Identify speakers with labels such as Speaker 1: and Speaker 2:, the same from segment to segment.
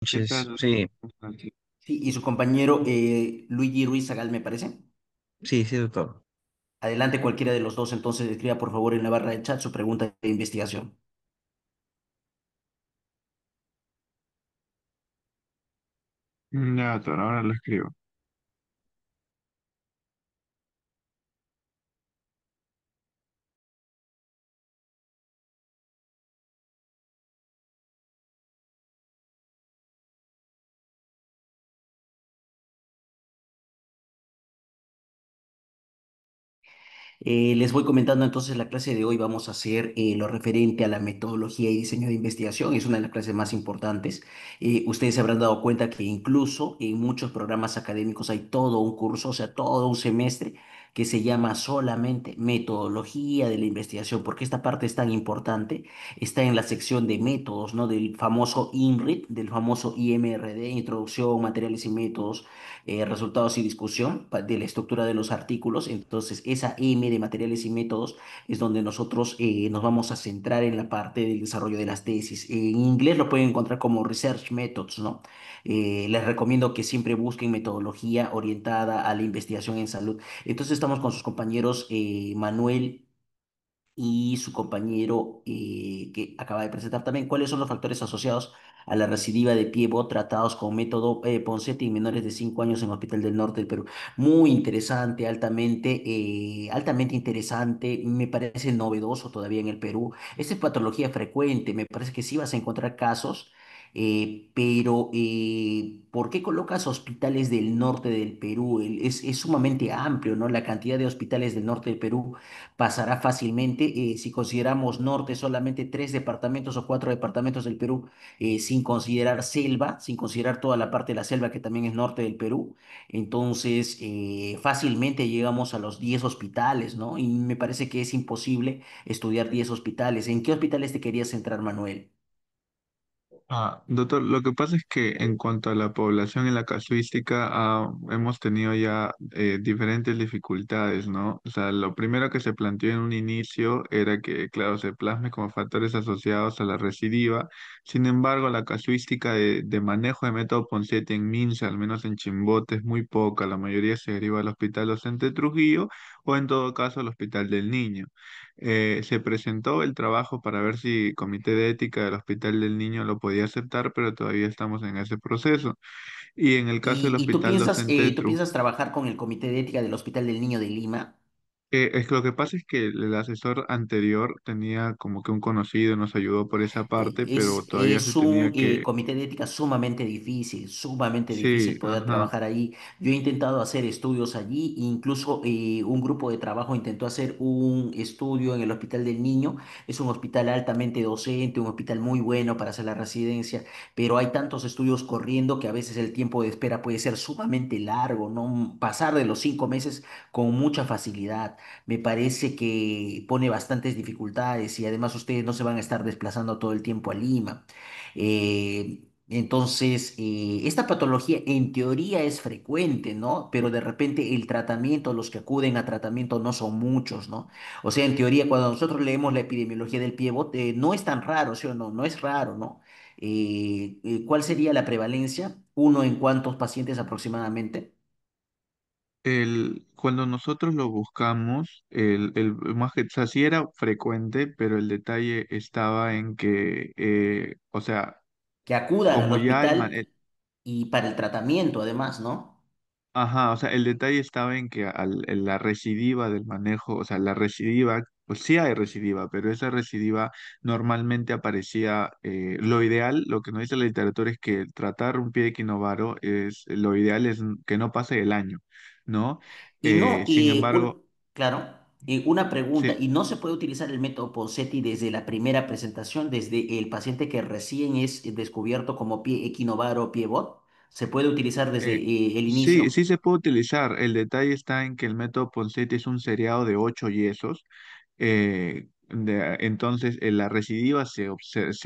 Speaker 1: ¿Qué
Speaker 2: Entonces,
Speaker 1: tal?
Speaker 2: sí,
Speaker 1: Sí, y su compañero Luigi Ruiz Zagal, me parece.
Speaker 2: sí, sí, doctor.
Speaker 1: Adelante cualquiera de los dos, entonces escriba por favor en la barra de chat su pregunta de investigación.
Speaker 3: Ya, doctor, ahora lo escribo.
Speaker 1: Les voy comentando entonces la clase de hoy. Vamos a hacer lo referente a la metodología y diseño de investigación. Es una de las clases más importantes. Ustedes se habrán dado cuenta que incluso en muchos programas académicos hay todo un curso, o sea, todo un semestre que se llama solamente metodología de la investigación. ¿Porque esta parte es tan importante? Está en la sección de métodos, ¿no? Del famoso IMRIT, del famoso IMRD, Introducción, Materiales y Métodos, resultados y discusión de la estructura de los artículos. Entonces, esa M de materiales y métodos es donde nosotros nos vamos a centrar en la parte del desarrollo de las tesis. En inglés lo pueden encontrar como Research Methods, ¿no? Les recomiendo que siempre busquen metodología orientada a la investigación en salud. Entonces, estamos con sus compañeros Manuel y su compañero que acaba de presentar también cuáles son los factores asociados a la recidiva de Piebo tratados con método Ponseti en menores de 5 años en Hospital del Norte del Perú. Muy interesante, altamente interesante, me parece novedoso todavía en el Perú. Esta es patología frecuente, me parece que sí vas a encontrar casos. Pero, ¿por qué colocas hospitales del norte del Perú? Es sumamente amplio, ¿no? La cantidad de hospitales del norte del Perú pasará fácilmente. Si consideramos norte, solamente 3 departamentos o 4 departamentos del Perú, sin considerar selva, sin considerar toda la parte de la selva que también es norte del Perú. Entonces, fácilmente llegamos a los 10 hospitales, ¿no? Y me parece que es imposible estudiar 10 hospitales. ¿En qué hospitales te querías centrar, Manuel?
Speaker 3: Doctor, lo que pasa es que en cuanto a la población y la casuística, hemos tenido ya diferentes dificultades, ¿no? O sea, lo primero que se planteó en un inicio era que, claro, se plasme como factores asociados a la recidiva. Sin embargo, la casuística de manejo de método Ponseti en Minsa, al menos en Chimbote, es muy poca. La mayoría se deriva al Hospital Docente Trujillo o en todo caso al Hospital del Niño. Se presentó el trabajo para ver si el Comité de Ética del Hospital del Niño lo podía aceptar, pero todavía estamos en ese proceso. Y en el caso del
Speaker 1: ¿Y
Speaker 3: Hospital Docente de
Speaker 1: tú
Speaker 3: Trujillo,
Speaker 1: piensas trabajar con el Comité de Ética del Hospital del Niño de Lima?
Speaker 3: es que lo que pasa es que el asesor anterior tenía como que un conocido, nos ayudó por esa parte, pero todavía se
Speaker 1: Es un
Speaker 3: tenía que...
Speaker 1: comité de ética sumamente
Speaker 3: Sí,
Speaker 1: difícil poder
Speaker 3: ajá.
Speaker 1: trabajar ahí. Yo he intentado hacer estudios allí, incluso un grupo de trabajo intentó hacer un estudio en el Hospital del Niño. Es un hospital altamente docente, un hospital muy bueno para hacer la residencia, pero hay tantos estudios corriendo que a veces el tiempo de espera puede ser sumamente largo, ¿no? Pasar de los 5 meses con mucha facilidad. Me parece que pone bastantes dificultades y además ustedes no se van a estar desplazando todo el tiempo a Lima. Entonces, esta patología en teoría es frecuente, ¿no? Pero de repente el tratamiento, los que acuden a tratamiento no son muchos, ¿no? O sea, en teoría, cuando nosotros leemos la epidemiología del piebot, no es tan raro, ¿sí o no? No es raro, ¿no? ¿Cuál sería la prevalencia? ¿Uno en cuántos pacientes aproximadamente?
Speaker 3: Cuando nosotros lo buscamos, más que, o sea, sí era frecuente, pero el detalle estaba en que, o sea,
Speaker 1: Que acudan al
Speaker 3: como ya
Speaker 1: hospital y para el tratamiento, además, ¿no?
Speaker 3: ajá, o sea, el detalle estaba en que en la recidiva del manejo, o sea, la recidiva, pues sí hay recidiva, pero esa recidiva normalmente aparecía, lo ideal, lo que nos dice la literatura es que tratar un pie equinovaro lo ideal es que no pase el año, ¿no?
Speaker 1: Y no,
Speaker 3: Sin embargo,
Speaker 1: claro, una pregunta,
Speaker 3: sí,
Speaker 1: ¿y no se puede utilizar el método Ponseti desde la primera presentación, desde el paciente que recién es descubierto como pie equinovaro o pie bot? ¿Se puede utilizar desde
Speaker 3: eh,
Speaker 1: el
Speaker 3: sí,
Speaker 1: inicio?
Speaker 3: sí se puede utilizar. El detalle está en que el método Ponseti es un seriado de 8 yesos. Entonces, la recidiva se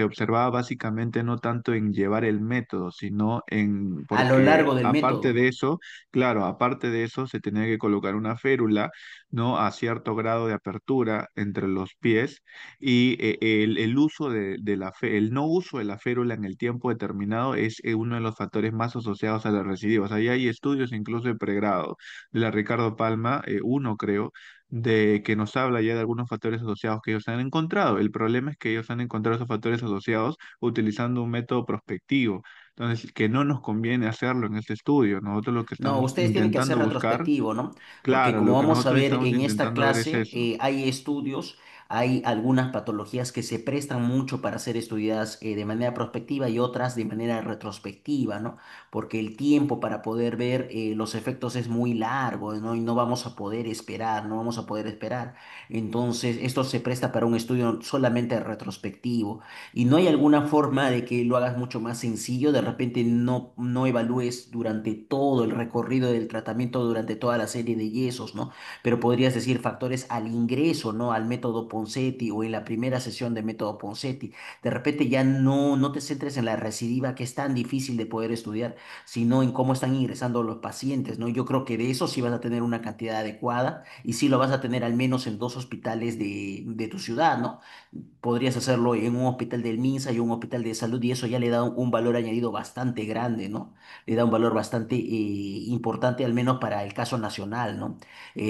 Speaker 3: observaba básicamente no tanto en llevar el método, sino en,
Speaker 1: A lo
Speaker 3: porque
Speaker 1: largo del
Speaker 3: aparte
Speaker 1: método.
Speaker 3: de eso, claro, aparte de eso, se tenía que colocar una férula, ¿no? A cierto grado de apertura entre los pies y el uso el no uso de la férula en el tiempo determinado es uno de los factores más asociados a la recidiva. O sea, ya hay estudios incluso de pregrado de la Ricardo Palma, uno creo de que nos habla ya de algunos factores asociados que ellos han encontrado. El problema es que ellos han encontrado esos factores asociados utilizando un método prospectivo. Entonces, que no nos conviene hacerlo en este estudio. Nosotros lo que
Speaker 1: No,
Speaker 3: estamos
Speaker 1: ustedes tienen que hacer
Speaker 3: intentando buscar,
Speaker 1: retrospectivo, ¿no? Porque
Speaker 3: claro,
Speaker 1: como
Speaker 3: lo que
Speaker 1: vamos a
Speaker 3: nosotros
Speaker 1: ver
Speaker 3: estamos
Speaker 1: en esta
Speaker 3: intentando ver es
Speaker 1: clase,
Speaker 3: eso.
Speaker 1: hay estudios, hay algunas patologías que se prestan mucho para ser estudiadas de manera prospectiva y otras de manera retrospectiva, ¿no? Porque el tiempo para poder ver los efectos es muy largo, ¿no? Y no vamos a poder esperar, no vamos a poder esperar. Entonces, esto se presta para un estudio solamente retrospectivo y no hay alguna forma de que lo hagas mucho más sencillo, de repente no evalúes durante todo el recorrido del tratamiento, durante toda la serie de yesos, ¿no? Pero podrías decir factores al ingreso, ¿no? Al método Ponseti o en la primera sesión de método Ponseti. De repente ya no te centres en la recidiva, que es tan difícil de poder estudiar, sino en cómo están ingresando los pacientes, ¿no? Yo creo que de eso sí vas a tener una cantidad adecuada y sí lo vas a tener al menos en dos hospitales de tu ciudad, ¿no? Podrías hacerlo en un hospital del MINSA y un hospital de salud y eso ya le da un valor añadido bastante grande, ¿no? Le da un valor bastante importante, al menos para el caso nacional, ¿no?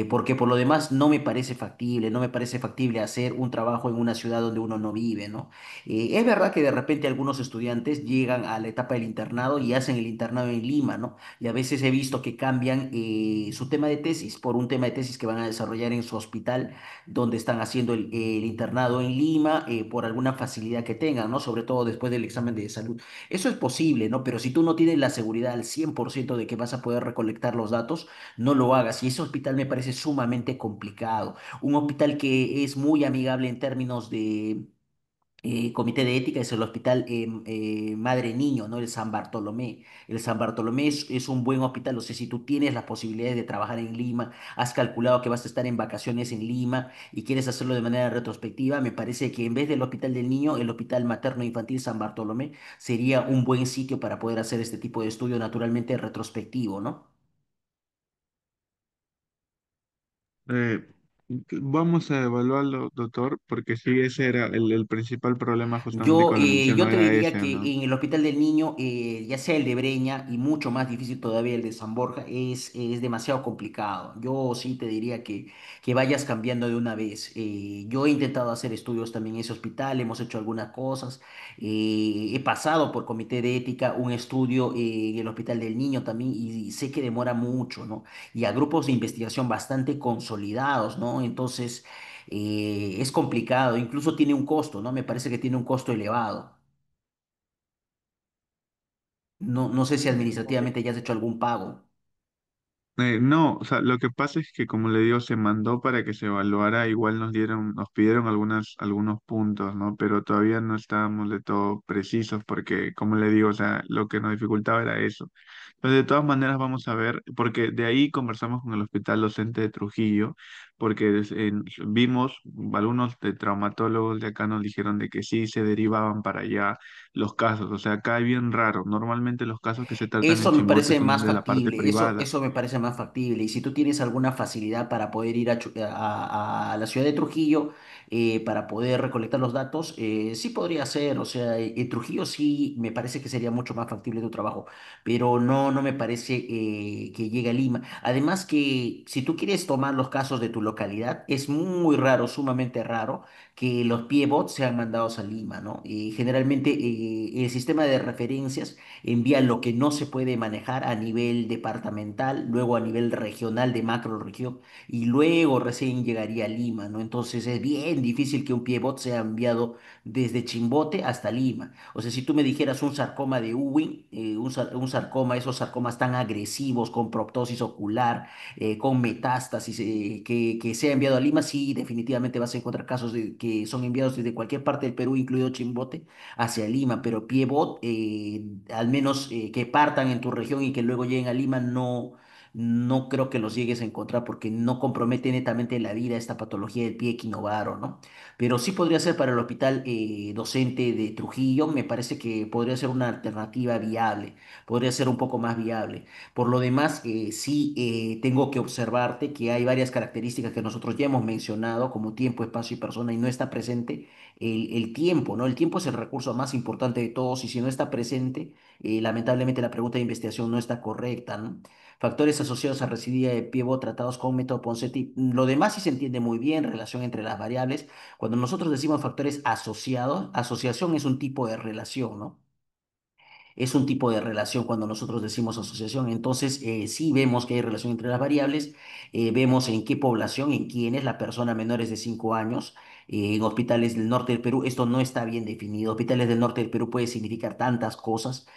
Speaker 1: Porque por lo demás no me parece factible, no me parece factible hacer un trabajo en una ciudad donde uno no vive, ¿no? Es verdad que de repente algunos estudiantes llegan a la etapa del internado y hacen el internado en Lima, ¿no? Y a veces he visto que cambian su tema de tesis por un tema de tesis que van a desarrollar en su hospital donde están haciendo el internado en Lima por alguna facilidad que tengan, ¿no? Sobre todo después del examen de salud. Eso es posible, ¿no? Pero si tú no tienes la seguridad al 100% de que vas a poder recolectar los datos, no lo hagas. Y ese hospital me parece sumamente complicado. Un hospital que es muy amigable en términos de comité de ética es el Hospital Madre Niño, ¿no? El San Bartolomé. El San Bartolomé es un buen hospital. No sé si tú tienes las posibilidades de trabajar en Lima, has calculado que vas a estar en vacaciones en Lima y quieres hacerlo de manera retrospectiva, me parece que en vez del Hospital del Niño, el Hospital Materno Infantil San Bartolomé sería un buen sitio para poder hacer este tipo de estudio naturalmente retrospectivo, ¿no?
Speaker 3: Eh, Vamos a evaluarlo, doctor, porque sí, ese era el principal problema justamente con la admisión,
Speaker 1: Yo
Speaker 3: no
Speaker 1: te
Speaker 3: era
Speaker 1: diría
Speaker 3: ese,
Speaker 1: que
Speaker 3: ¿no?
Speaker 1: en el Hospital del Niño, ya sea el de Breña y mucho más difícil todavía el de San Borja, es demasiado complicado. Yo sí te diría que vayas cambiando de una vez. Yo he intentado hacer estudios también en ese hospital, hemos hecho algunas cosas. He pasado por comité de ética un estudio en el Hospital del Niño también y sé que demora mucho, ¿no? Y a grupos de investigación bastante consolidados, ¿no? Entonces es complicado, incluso tiene un costo, ¿no? Me parece que tiene un costo elevado. No sé si administrativamente ya has hecho algún pago.
Speaker 3: No, o sea, lo que pasa es que como le digo, se mandó para que se evaluara, igual nos pidieron algunos puntos, ¿no? Pero todavía no estábamos de todo precisos porque, como le digo, o sea, lo que nos dificultaba era eso. Entonces, de todas maneras vamos a ver, porque de ahí conversamos con el Hospital Docente de Trujillo, porque vimos, algunos de traumatólogos de acá nos dijeron de que sí se derivaban para allá los casos, o sea, acá es bien raro, normalmente los casos que se tratan en
Speaker 1: Eso me
Speaker 3: Chimbote
Speaker 1: parece
Speaker 3: son
Speaker 1: más
Speaker 3: de la parte
Speaker 1: factible,
Speaker 3: privada.
Speaker 1: eso me parece más factible. Y si tú tienes alguna facilidad para poder ir a la ciudad de Trujillo para poder recolectar los datos, sí podría ser. O sea, en Trujillo sí me parece que sería mucho más factible tu trabajo, pero no me parece que llegue a Lima. Además que si tú quieres tomar los casos de tu localidad, es muy raro, sumamente raro, que los piebots sean mandados a Lima, ¿no? Y generalmente el sistema de referencias envía lo que no se puede manejar a nivel departamental, luego a nivel regional de macro región y luego recién llegaría a Lima, ¿no? Entonces es bien difícil que un piebot sea enviado desde Chimbote hasta Lima. O sea, si tú me dijeras un sarcoma de Ewing, un sarcoma, esos sarcomas tan agresivos con proptosis ocular, con metástasis, que sea enviado a Lima, sí, definitivamente vas a encontrar casos de, que son enviados desde cualquier parte del Perú, incluido Chimbote hacia Lima, pero Piebot, al menos que partan en tu región y que luego lleguen a Lima, no creo que los llegues a encontrar porque no compromete netamente la vida esta patología del pie equinovaro, ¿no? Pero sí podría ser para el hospital docente de Trujillo, me parece que podría ser una alternativa viable, podría ser un poco más viable. Por lo demás, sí tengo que observarte que hay varias características que nosotros ya hemos mencionado, como tiempo, espacio y persona, y no está presente el tiempo, ¿no? El tiempo es el recurso más importante de todos y si no está presente, lamentablemente la pregunta de investigación no está correcta, ¿no? Factores asociados a residuos de Pievo tratados con método Ponseti. Lo demás sí se entiende muy bien, relación entre las variables. Cuando nosotros decimos factores asociados, asociación es un tipo de relación, ¿no? Es un tipo de relación cuando nosotros decimos asociación. Entonces, sí vemos que hay relación entre las variables, vemos en qué población, en quiénes, la persona menores de 5 años, en hospitales del norte del Perú, esto no está bien definido. Hospitales del norte del Perú puede significar tantas cosas,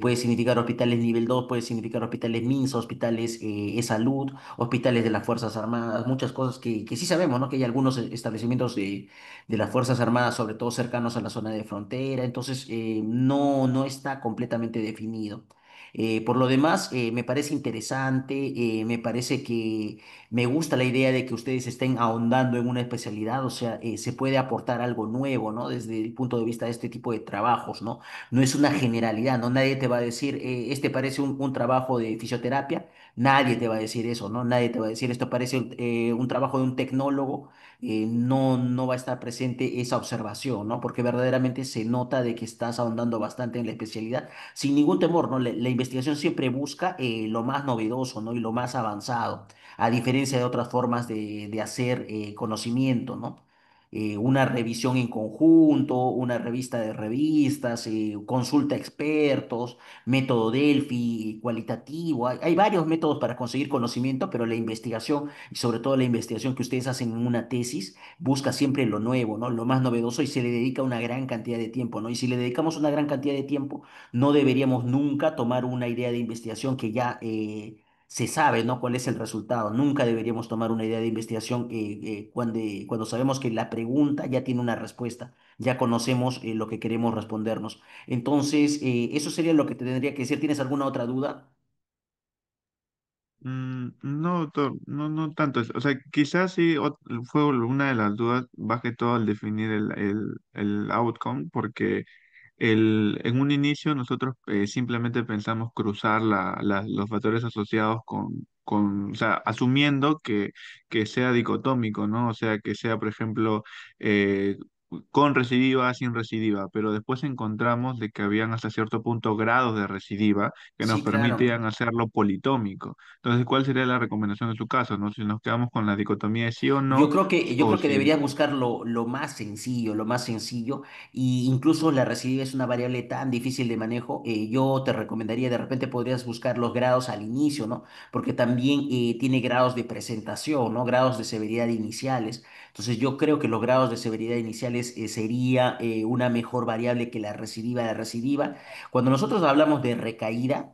Speaker 1: puede significar hospitales nivel 2, puede significar hospitales MINSA, hospitales de salud, hospitales de las Fuerzas Armadas, muchas cosas que sí sabemos, ¿no? Que hay algunos establecimientos de las Fuerzas Armadas, sobre todo cercanos a la zona de frontera, entonces no está completamente definido. Por lo demás, me parece interesante, me parece que me gusta la idea de que ustedes estén ahondando en una especialidad, o sea, se puede aportar algo nuevo, ¿no? Desde el punto de vista de este tipo de trabajos, ¿no? No es una generalidad, ¿no? Nadie te va a decir, este parece un trabajo de fisioterapia, nadie te va a decir eso, ¿no? Nadie te va a decir, esto parece un trabajo de un tecnólogo, no va a estar presente esa observación, ¿no? Porque verdaderamente se nota de que estás ahondando bastante en la especialidad, sin ningún temor, ¿no? La investigación siempre busca lo más novedoso, ¿no? Y lo más avanzado, a diferencia de otras formas de hacer conocimiento, ¿no? Una revisión en conjunto, una revista de revistas, consulta a expertos, método Delphi, cualitativo. Hay varios métodos para conseguir conocimiento, pero la investigación y sobre todo la investigación que ustedes hacen en una tesis busca siempre lo nuevo, ¿no? Lo más novedoso y se le dedica una gran cantidad de tiempo, ¿no? Y si le dedicamos una gran cantidad de tiempo, no deberíamos nunca tomar una idea de investigación que ya se sabe, ¿no? Cuál es el resultado. Nunca deberíamos tomar una idea de investigación cuando sabemos que la pregunta ya tiene una respuesta, ya conocemos lo que queremos respondernos. Entonces, eso sería lo que te tendría que decir. ¿Tienes alguna otra duda?
Speaker 3: No, doctor, no tanto. O sea, quizás sí fue una de las dudas, más que todo al definir el outcome, porque en un inicio nosotros simplemente pensamos cruzar los factores asociados o sea, asumiendo que sea dicotómico, ¿no? O sea, que sea, por ejemplo, eh, con recidiva, sin recidiva, pero después encontramos de que habían hasta cierto punto grados de recidiva que nos
Speaker 1: Sí, claro.
Speaker 3: permitían hacerlo politómico. Entonces, ¿cuál sería la recomendación en su caso, no? Si nos quedamos con la dicotomía de sí o
Speaker 1: Yo
Speaker 3: no,
Speaker 1: creo que, yo
Speaker 3: o
Speaker 1: creo que
Speaker 3: si...
Speaker 1: deberías buscar lo más sencillo, y incluso la recidiva es una variable tan difícil de manejo. Yo te recomendaría, de repente podrías buscar los grados al inicio, ¿no? Porque también tiene grados de presentación, ¿no? Grados de severidad iniciales. Entonces yo creo que los grados de severidad iniciales sería una mejor variable que la recidiva. La recidiva, cuando nosotros hablamos de recaída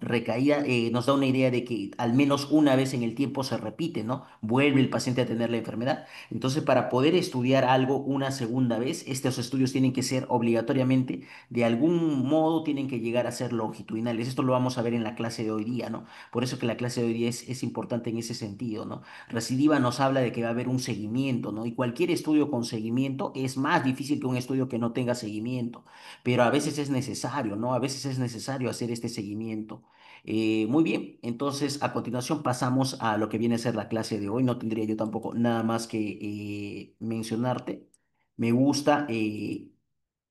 Speaker 1: nos da una idea de que al menos una vez en el tiempo se repite, ¿no? Vuelve el paciente a tener la enfermedad. Entonces, para poder estudiar algo una segunda vez, estos estudios tienen que ser obligatoriamente, de algún modo, tienen que llegar a ser longitudinales. Esto lo vamos a ver en la clase de hoy día, ¿no? Por eso que la clase de hoy día es importante en ese sentido, ¿no? Recidiva nos habla de que va a haber un seguimiento, ¿no? Y cualquier estudio con seguimiento es más difícil que un estudio que no tenga seguimiento, pero a veces es necesario, ¿no? A veces es necesario hacer este seguimiento. Muy bien, entonces a continuación pasamos a lo que viene a ser la clase de hoy. No tendría yo tampoco nada más que mencionarte. Me gusta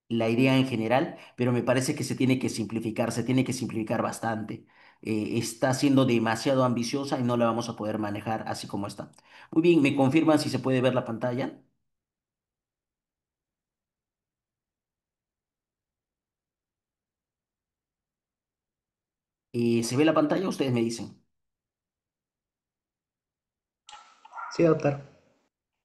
Speaker 1: la idea en general, pero me parece que se tiene que simplificar bastante. Está siendo demasiado ambiciosa y no la vamos a poder manejar así como está. Muy bien, ¿me confirman si se puede ver la pantalla? ¿Se ve la pantalla? Ustedes me dicen.
Speaker 2: Sí, doctor.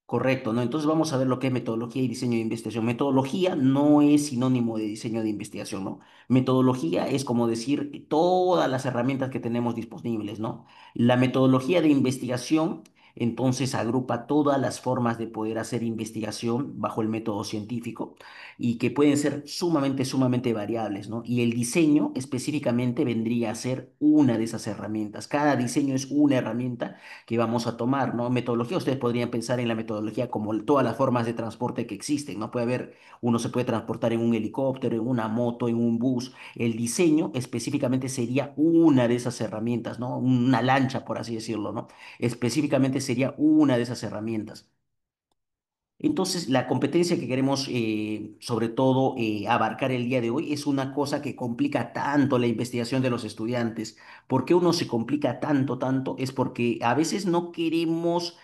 Speaker 1: Correcto, ¿no? Entonces vamos a ver lo que es metodología y diseño de investigación. Metodología no es sinónimo de diseño de investigación, ¿no? Metodología es como decir todas las herramientas que tenemos disponibles, ¿no? La metodología de investigación Entonces agrupa todas las formas de poder hacer investigación bajo el método científico y que pueden ser sumamente variables, ¿no? Y el diseño específicamente vendría a ser una de esas herramientas. Cada diseño es una herramienta que vamos a tomar, ¿no? Metodología, ustedes podrían pensar en la metodología como todas las formas de transporte que existen, ¿no? Puede haber, uno se puede transportar en un helicóptero, en una moto, en un bus. El diseño específicamente sería una de esas herramientas, ¿no? Una lancha, por así decirlo, ¿no? Específicamente sería una de esas herramientas. Entonces, la competencia que queremos, sobre todo, abarcar el día de hoy es una cosa que complica tanto la investigación de los estudiantes. ¿Por qué uno se complica tanto? Es porque a veces no queremos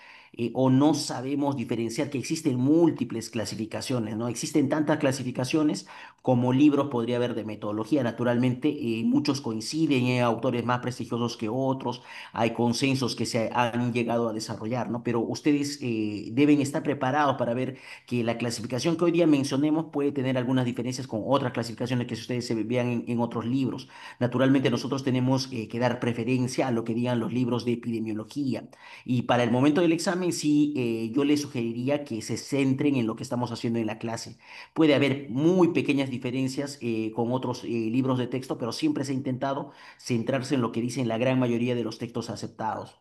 Speaker 1: o no sabemos diferenciar que existen múltiples clasificaciones, ¿no? Existen tantas clasificaciones como libros podría haber de metodología. Naturalmente, muchos coinciden, autores más prestigiosos que otros, hay consensos que se han llegado a desarrollar, ¿no? Pero ustedes deben estar preparados para ver que la clasificación que hoy día mencionemos puede tener algunas diferencias con otras clasificaciones que si ustedes se vean en otros libros. Naturalmente nosotros tenemos que dar preferencia a lo que digan los libros de epidemiología. Y para el momento del examen, sí, yo les sugeriría que se centren en lo que estamos haciendo en la clase. Puede haber muy pequeñas diferencias con otros libros de texto, pero siempre se ha intentado centrarse en lo que dicen la gran mayoría de los textos aceptados.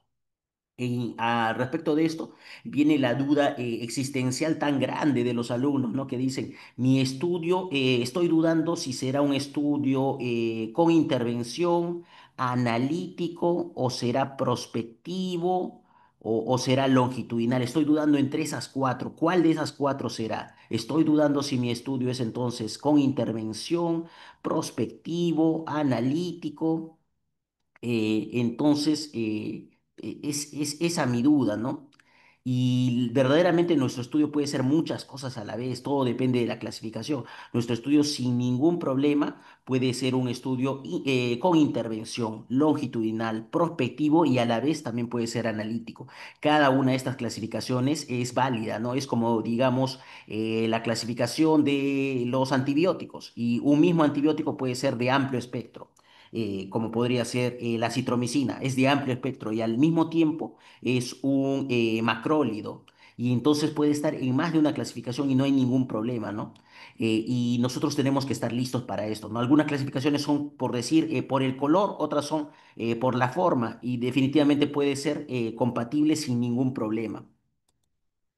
Speaker 1: Respecto de esto, viene la duda existencial tan grande de los alumnos, ¿no? Que dicen, mi estudio, estoy dudando si será un estudio con intervención, analítico, o será prospectivo, o será longitudinal. Estoy dudando entre esas cuatro. ¿Cuál de esas cuatro será? Estoy dudando si mi estudio es entonces con intervención, prospectivo, analítico. Entonces, esa mi duda, ¿no? Y verdaderamente nuestro estudio puede ser muchas cosas a la vez, todo depende de la clasificación. Nuestro estudio sin ningún problema puede ser un estudio con intervención longitudinal, prospectivo y a la vez también puede ser analítico. Cada una de estas clasificaciones es válida, ¿no? Es como, digamos, la clasificación de los antibióticos y un mismo antibiótico puede ser de amplio espectro, como podría ser la citromicina, es de amplio espectro y al mismo tiempo es un macrólido. Y entonces puede estar en más de una clasificación y no hay ningún problema, ¿no? Y nosotros tenemos que estar listos para esto, ¿no? Algunas clasificaciones son, por decir, por el color, otras son por la forma y definitivamente puede ser compatible sin ningún problema.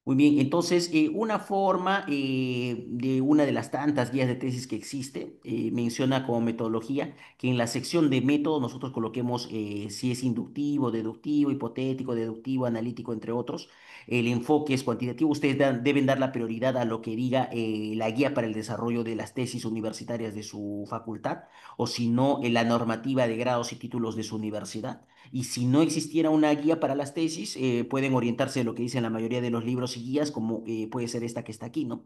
Speaker 1: Muy bien, entonces una forma de una de las tantas guías de tesis que existe menciona como metodología que en la sección de método nosotros coloquemos si es inductivo, deductivo, hipotético, deductivo, analítico, entre otros. El enfoque es cuantitativo. Ustedes deben dar la prioridad a lo que diga la guía para el desarrollo de las tesis universitarias de su facultad o si no, en la normativa de grados y títulos de su universidad. Y si no existiera una guía para las tesis, pueden orientarse de lo que dicen la mayoría de los libros y guías, como puede ser esta que está aquí, ¿no?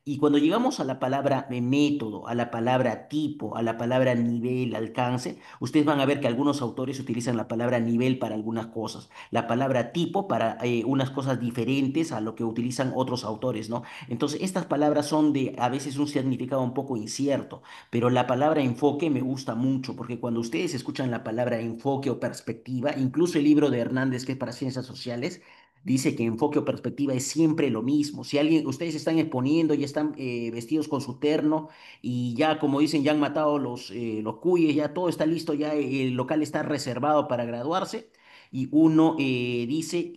Speaker 1: Y cuando llegamos a la palabra método, a la palabra tipo, a la palabra nivel, alcance, ustedes van a ver que algunos autores utilizan la palabra nivel para algunas cosas, la palabra tipo para unas cosas diferentes a lo que utilizan otros autores, ¿no? Entonces, estas palabras son de a veces un significado un poco incierto, pero la palabra enfoque me gusta mucho, porque cuando ustedes escuchan la palabra enfoque o perspectiva, incluso el libro de Hernández, que es para ciencias sociales, dice que enfoque o perspectiva es siempre lo mismo. Si alguien, ustedes están exponiendo y están vestidos con su terno y ya, como dicen, ya han matado los cuyes, ya todo está listo, ya el local está reservado para graduarse. Y uno dice,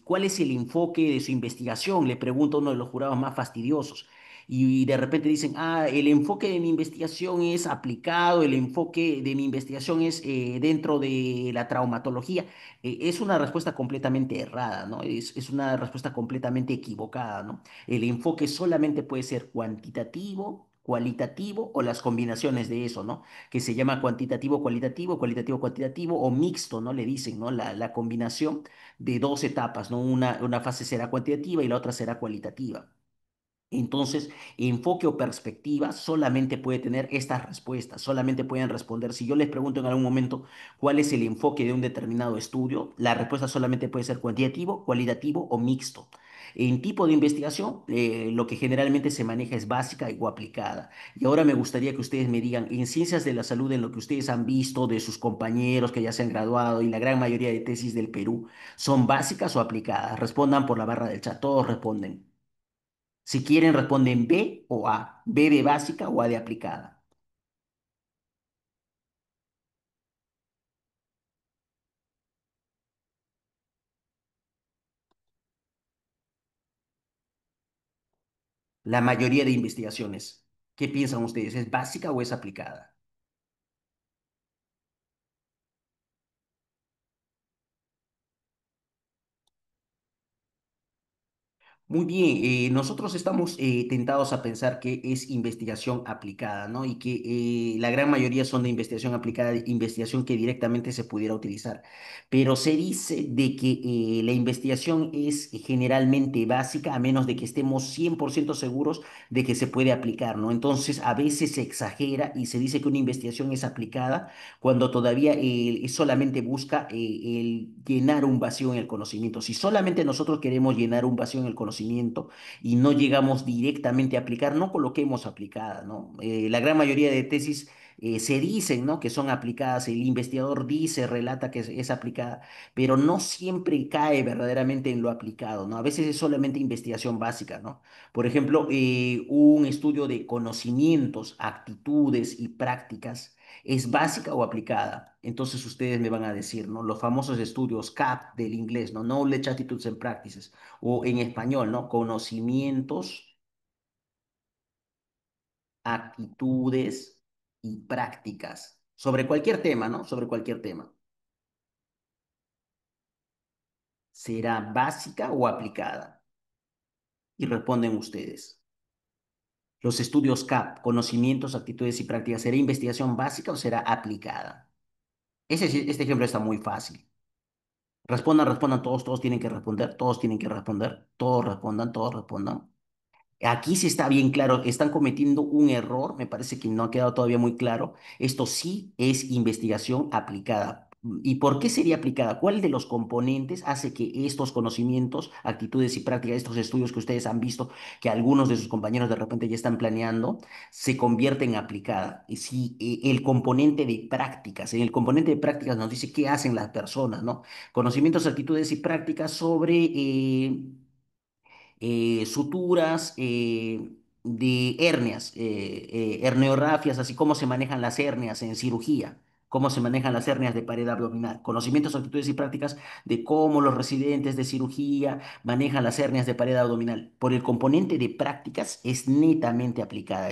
Speaker 1: ¿cuál es el enfoque de su investigación? Le pregunta uno de los jurados más fastidiosos y de repente dicen, el enfoque de mi investigación es aplicado, el enfoque de mi investigación es dentro de la traumatología. Es una respuesta completamente errada, ¿no? Es una respuesta completamente equivocada, ¿no? El enfoque solamente puede ser cuantitativo, cualitativo o las combinaciones de eso, ¿no? Que se llama cuantitativo, cualitativo, cualitativo, cuantitativo o mixto, ¿no? Le dicen, ¿no? La combinación de dos etapas, ¿no? Una fase será cuantitativa y la otra será cualitativa. Entonces, enfoque o perspectiva solamente puede tener estas respuestas, solamente pueden responder. Si yo les pregunto en algún momento cuál es el enfoque de un determinado estudio, la respuesta solamente puede ser cuantitativo, cualitativo o mixto. En tipo de investigación, lo que generalmente se maneja es básica o aplicada. Y ahora me gustaría que ustedes me digan, en ciencias de la salud, en lo que ustedes han visto de sus compañeros que ya se han graduado y la gran mayoría de tesis del Perú, ¿son básicas o aplicadas? Respondan por la barra del chat, todos responden. Si quieren, responden B o A. B de básica o A de aplicada. La mayoría de investigaciones. ¿Qué piensan ustedes? ¿Es básica o es aplicada? Muy bien, nosotros estamos tentados a pensar que es investigación aplicada, ¿no? Y que la gran mayoría son de investigación aplicada, investigación que directamente se pudiera utilizar. Pero se dice de que la investigación es generalmente básica, a menos de que estemos 100% seguros de que se puede aplicar, ¿no? Entonces, a veces se exagera y se dice que una investigación es aplicada cuando todavía solamente busca el llenar un vacío en el conocimiento. Si solamente nosotros queremos llenar un vacío en el conocimiento y no llegamos directamente a aplicar, no coloquemos aplicada, ¿no? La gran mayoría de tesis se dicen, ¿no? Que son aplicadas, el investigador dice, relata que es aplicada, pero no siempre cae verdaderamente en lo aplicado, ¿no? A veces es solamente investigación básica, ¿no? Por ejemplo, un estudio de conocimientos, actitudes y prácticas. ¿Es básica o aplicada? Entonces ustedes me van a decir, ¿no? Los famosos estudios CAP del inglés, ¿no? Knowledge, Attitudes and Practices. O en español, ¿no? Conocimientos, actitudes y prácticas. Sobre cualquier tema, ¿no? Sobre cualquier tema. ¿Será básica o aplicada? Y responden ustedes. Los estudios CAP, conocimientos, actitudes y prácticas, ¿será investigación básica o será aplicada? Este ejemplo está muy fácil. Respondan, respondan todos, todos tienen que responder, todos tienen que responder, todos respondan, todos respondan. Aquí sí está bien claro, están cometiendo un error, me parece que no ha quedado todavía muy claro. Esto sí es investigación aplicada. ¿Y por qué sería aplicada? ¿Cuál de los componentes hace que estos conocimientos, actitudes y prácticas, estos estudios que ustedes han visto, que algunos de sus compañeros de repente ya están planeando, se convierten en aplicada? Y si el componente de prácticas, en el componente de prácticas nos dice qué hacen las personas, ¿no? Conocimientos, actitudes y prácticas sobre suturas de hernias, herniorrafias, así como se manejan las hernias en cirugía, cómo se manejan las hernias de pared abdominal, conocimientos, actitudes y prácticas de cómo los residentes de cirugía manejan las hernias de pared abdominal. Por el componente de prácticas es netamente aplicada,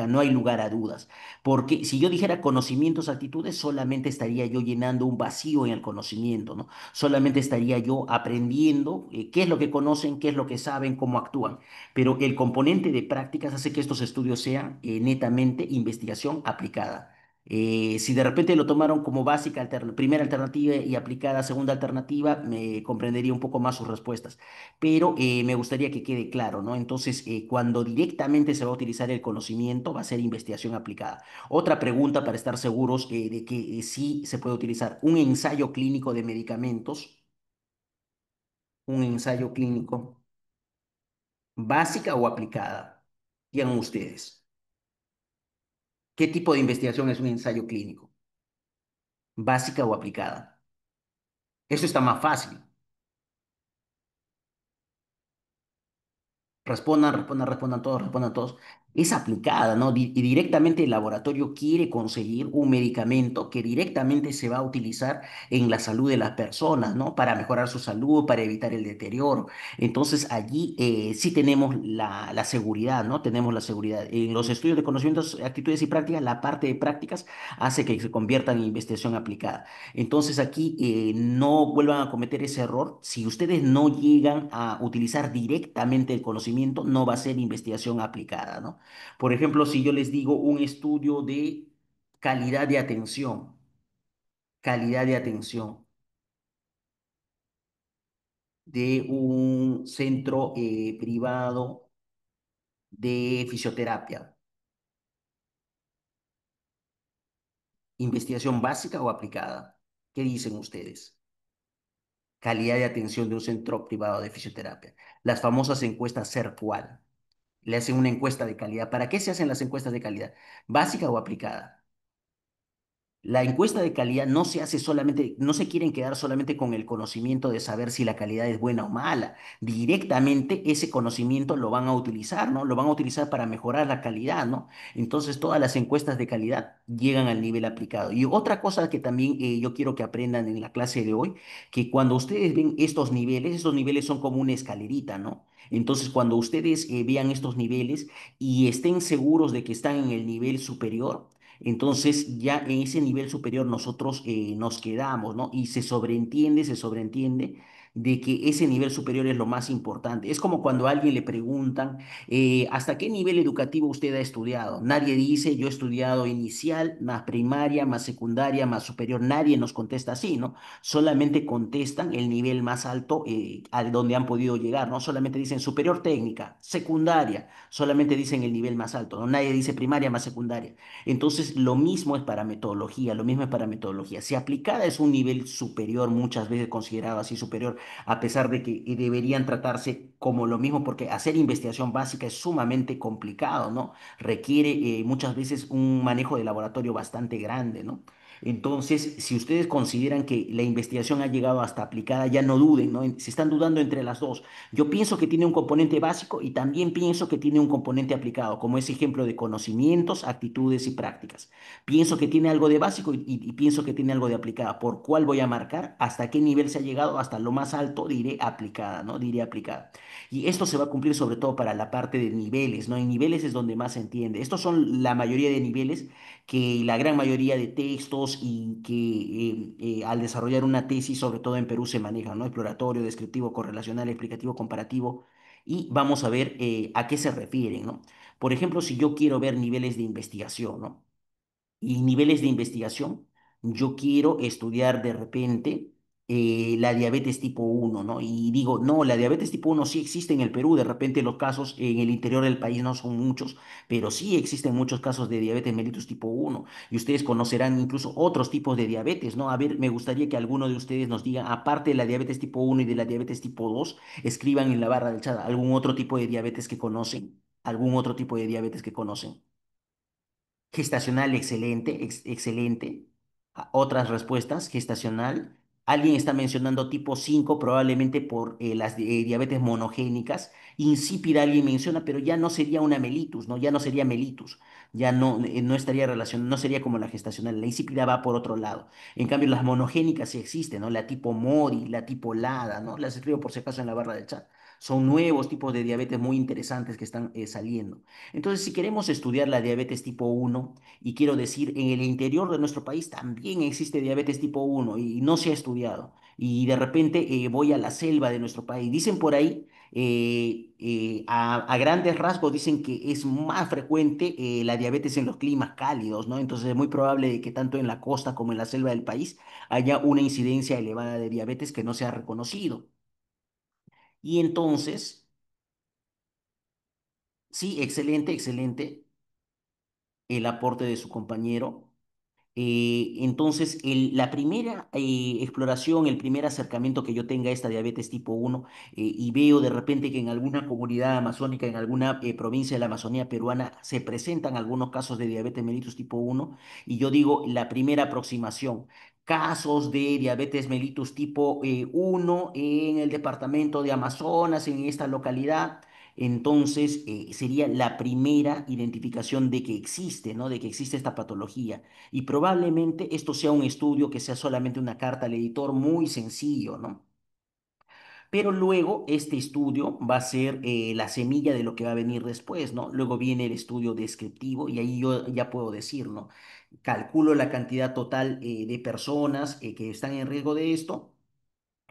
Speaker 1: no hay lugar a dudas, porque si yo dijera conocimientos, actitudes, solamente estaría yo llenando un vacío en el conocimiento, ¿no? Solamente estaría yo aprendiendo qué es lo que conocen, qué es lo que saben, cómo actúan. Pero el componente de prácticas hace que estos estudios sean netamente investigación aplicada. Si de repente lo tomaron como básica, primera alternativa y aplicada segunda alternativa, me comprendería un poco más sus respuestas. Pero me gustaría que quede claro, ¿no? Entonces, cuando directamente se va a utilizar el conocimiento, va a ser investigación aplicada. Otra pregunta para estar seguros de que sí se puede utilizar un ensayo clínico de medicamentos, un ensayo clínico, básica o aplicada. Digan ustedes, ¿qué tipo de investigación es un ensayo clínico? ¿Básica o aplicada? Eso está más fácil. Respondan, respondan, respondan todos. Es aplicada, ¿no? Y directamente el laboratorio quiere conseguir un medicamento que directamente se va a utilizar en la salud de las personas, ¿no? Para mejorar su salud, para evitar el deterioro. Entonces allí sí tenemos la seguridad, ¿no? Tenemos la seguridad. En los estudios de conocimientos, actitudes y prácticas, la parte de prácticas hace que se conviertan en investigación aplicada. Entonces aquí no vuelvan a cometer ese error. Si ustedes no llegan a utilizar directamente el conocimiento, no va a ser investigación aplicada, ¿no? Por ejemplo, si yo les digo un estudio de calidad de atención, calidad de atención de un centro privado de fisioterapia, investigación básica o aplicada, ¿qué dicen ustedes? calidad de atención de un centro privado de fisioterapia. Las famosas encuestas CERPUAL. Le hacen una encuesta de calidad. ¿Para qué se hacen las encuestas de calidad? ¿Básica o aplicada? La encuesta de calidad no se hace solamente, no se quieren quedar solamente con el conocimiento de saber si la calidad es buena o mala. Directamente ese conocimiento lo van a utilizar, ¿no? Lo van a utilizar para mejorar la calidad, ¿no? Entonces todas las encuestas de calidad llegan al nivel aplicado. Y otra cosa que también yo quiero que aprendan en la clase de hoy, que cuando ustedes ven estos niveles son como una escalerita, ¿no? Entonces, cuando ustedes vean estos niveles y estén seguros de que están en el nivel superior, entonces ya en ese nivel superior nosotros nos quedamos, ¿no? Y se sobreentiende de que ese nivel superior es lo más importante. Es como cuando a alguien le preguntan, ¿hasta qué nivel educativo usted ha estudiado? Nadie dice, yo he estudiado inicial, más primaria, más secundaria, más superior. Nadie nos contesta así, ¿no? Solamente contestan el nivel más alto al donde han podido llegar, ¿no? Solamente dicen superior técnica, secundaria, solamente dicen el nivel más alto, ¿no? Nadie dice primaria más secundaria. Entonces, lo mismo es para metodología, lo mismo es para metodología. Si aplicada es un nivel superior, muchas veces considerado así superior, a pesar de que deberían tratarse como lo mismo, porque hacer investigación básica es sumamente complicado, ¿no? Requiere muchas veces un manejo de laboratorio bastante grande, ¿no? Entonces, si ustedes consideran que la investigación ha llegado hasta aplicada, ya no duden, ¿no? Se están dudando entre las dos. Yo pienso que tiene un componente básico y también pienso que tiene un componente aplicado, como ese ejemplo de conocimientos, actitudes y prácticas. Pienso que tiene algo de básico y pienso que tiene algo de aplicada. ¿Por cuál voy a marcar? ¿Hasta qué nivel se ha llegado? Hasta lo más alto diré aplicada, ¿no? Diré aplicada. Y esto se va a cumplir sobre todo para la parte de niveles, ¿no? En niveles es donde más se entiende. Estos son la mayoría de niveles que la gran mayoría de textos y que al desarrollar una tesis, sobre todo en Perú, se manejan, ¿no? Exploratorio, descriptivo, correlacional, explicativo, comparativo. Y vamos a ver a qué se refieren, ¿no? Por ejemplo, si yo quiero ver niveles de investigación, ¿no? Y niveles de investigación. Yo quiero estudiar de repente la diabetes tipo uno, ¿no? Y digo, no, la diabetes tipo uno sí existe en el Perú, de repente los casos en el interior del país no son muchos, pero sí existen muchos casos de diabetes mellitus tipo uno. Y ustedes conocerán incluso otros tipos de diabetes, ¿no? A ver, me gustaría que alguno de ustedes nos diga, aparte de la diabetes tipo uno y de la diabetes tipo 2, escriban en la barra del chat algún otro tipo de diabetes que conocen, algún otro tipo de diabetes que conocen. Gestacional, excelente, excelente. Otras respuestas, gestacional. Alguien está mencionando tipo 5 probablemente por las diabetes monogénicas. Insípida alguien menciona, pero ya no sería una mellitus, ¿no? Ya no sería mellitus. Ya no, no estaría relacionada, no sería como la gestacional. La insípida va por otro lado. En cambio, las monogénicas sí existen, ¿no? La tipo Mori, la tipo LADA, ¿no? Las escribo por si acaso en la barra del chat. Son nuevos tipos de diabetes muy interesantes que están saliendo. Entonces, si queremos estudiar la diabetes tipo uno, y quiero decir, en el interior de nuestro país también existe diabetes tipo uno y no se ha estudiado. Y de repente voy a la selva de nuestro país. Dicen por ahí, a grandes rasgos, dicen que es más frecuente la diabetes en los climas cálidos, ¿no? Entonces es muy probable de que tanto en la costa como en la selva del país haya una incidencia elevada de diabetes que no se ha reconocido. Y entonces, sí, excelente, excelente el aporte de su compañero. Entonces, la primera exploración, el primer acercamiento que yo tenga a esta diabetes tipo uno y veo de repente que en alguna comunidad amazónica, en alguna provincia de la Amazonía peruana, se presentan algunos casos de diabetes mellitus tipo uno y yo digo, la primera aproximación, casos de diabetes mellitus tipo 1 en el departamento de Amazonas, en esta localidad. Entonces, sería la primera identificación de que existe, ¿no? De que existe esta patología. Y probablemente esto sea un estudio que sea solamente una carta al editor muy sencillo, ¿no? Pero luego este estudio va a ser la semilla de lo que va a venir después, ¿no? Luego viene el estudio descriptivo y ahí yo ya puedo decir, ¿no? Calculo la cantidad total de personas que están en riesgo de esto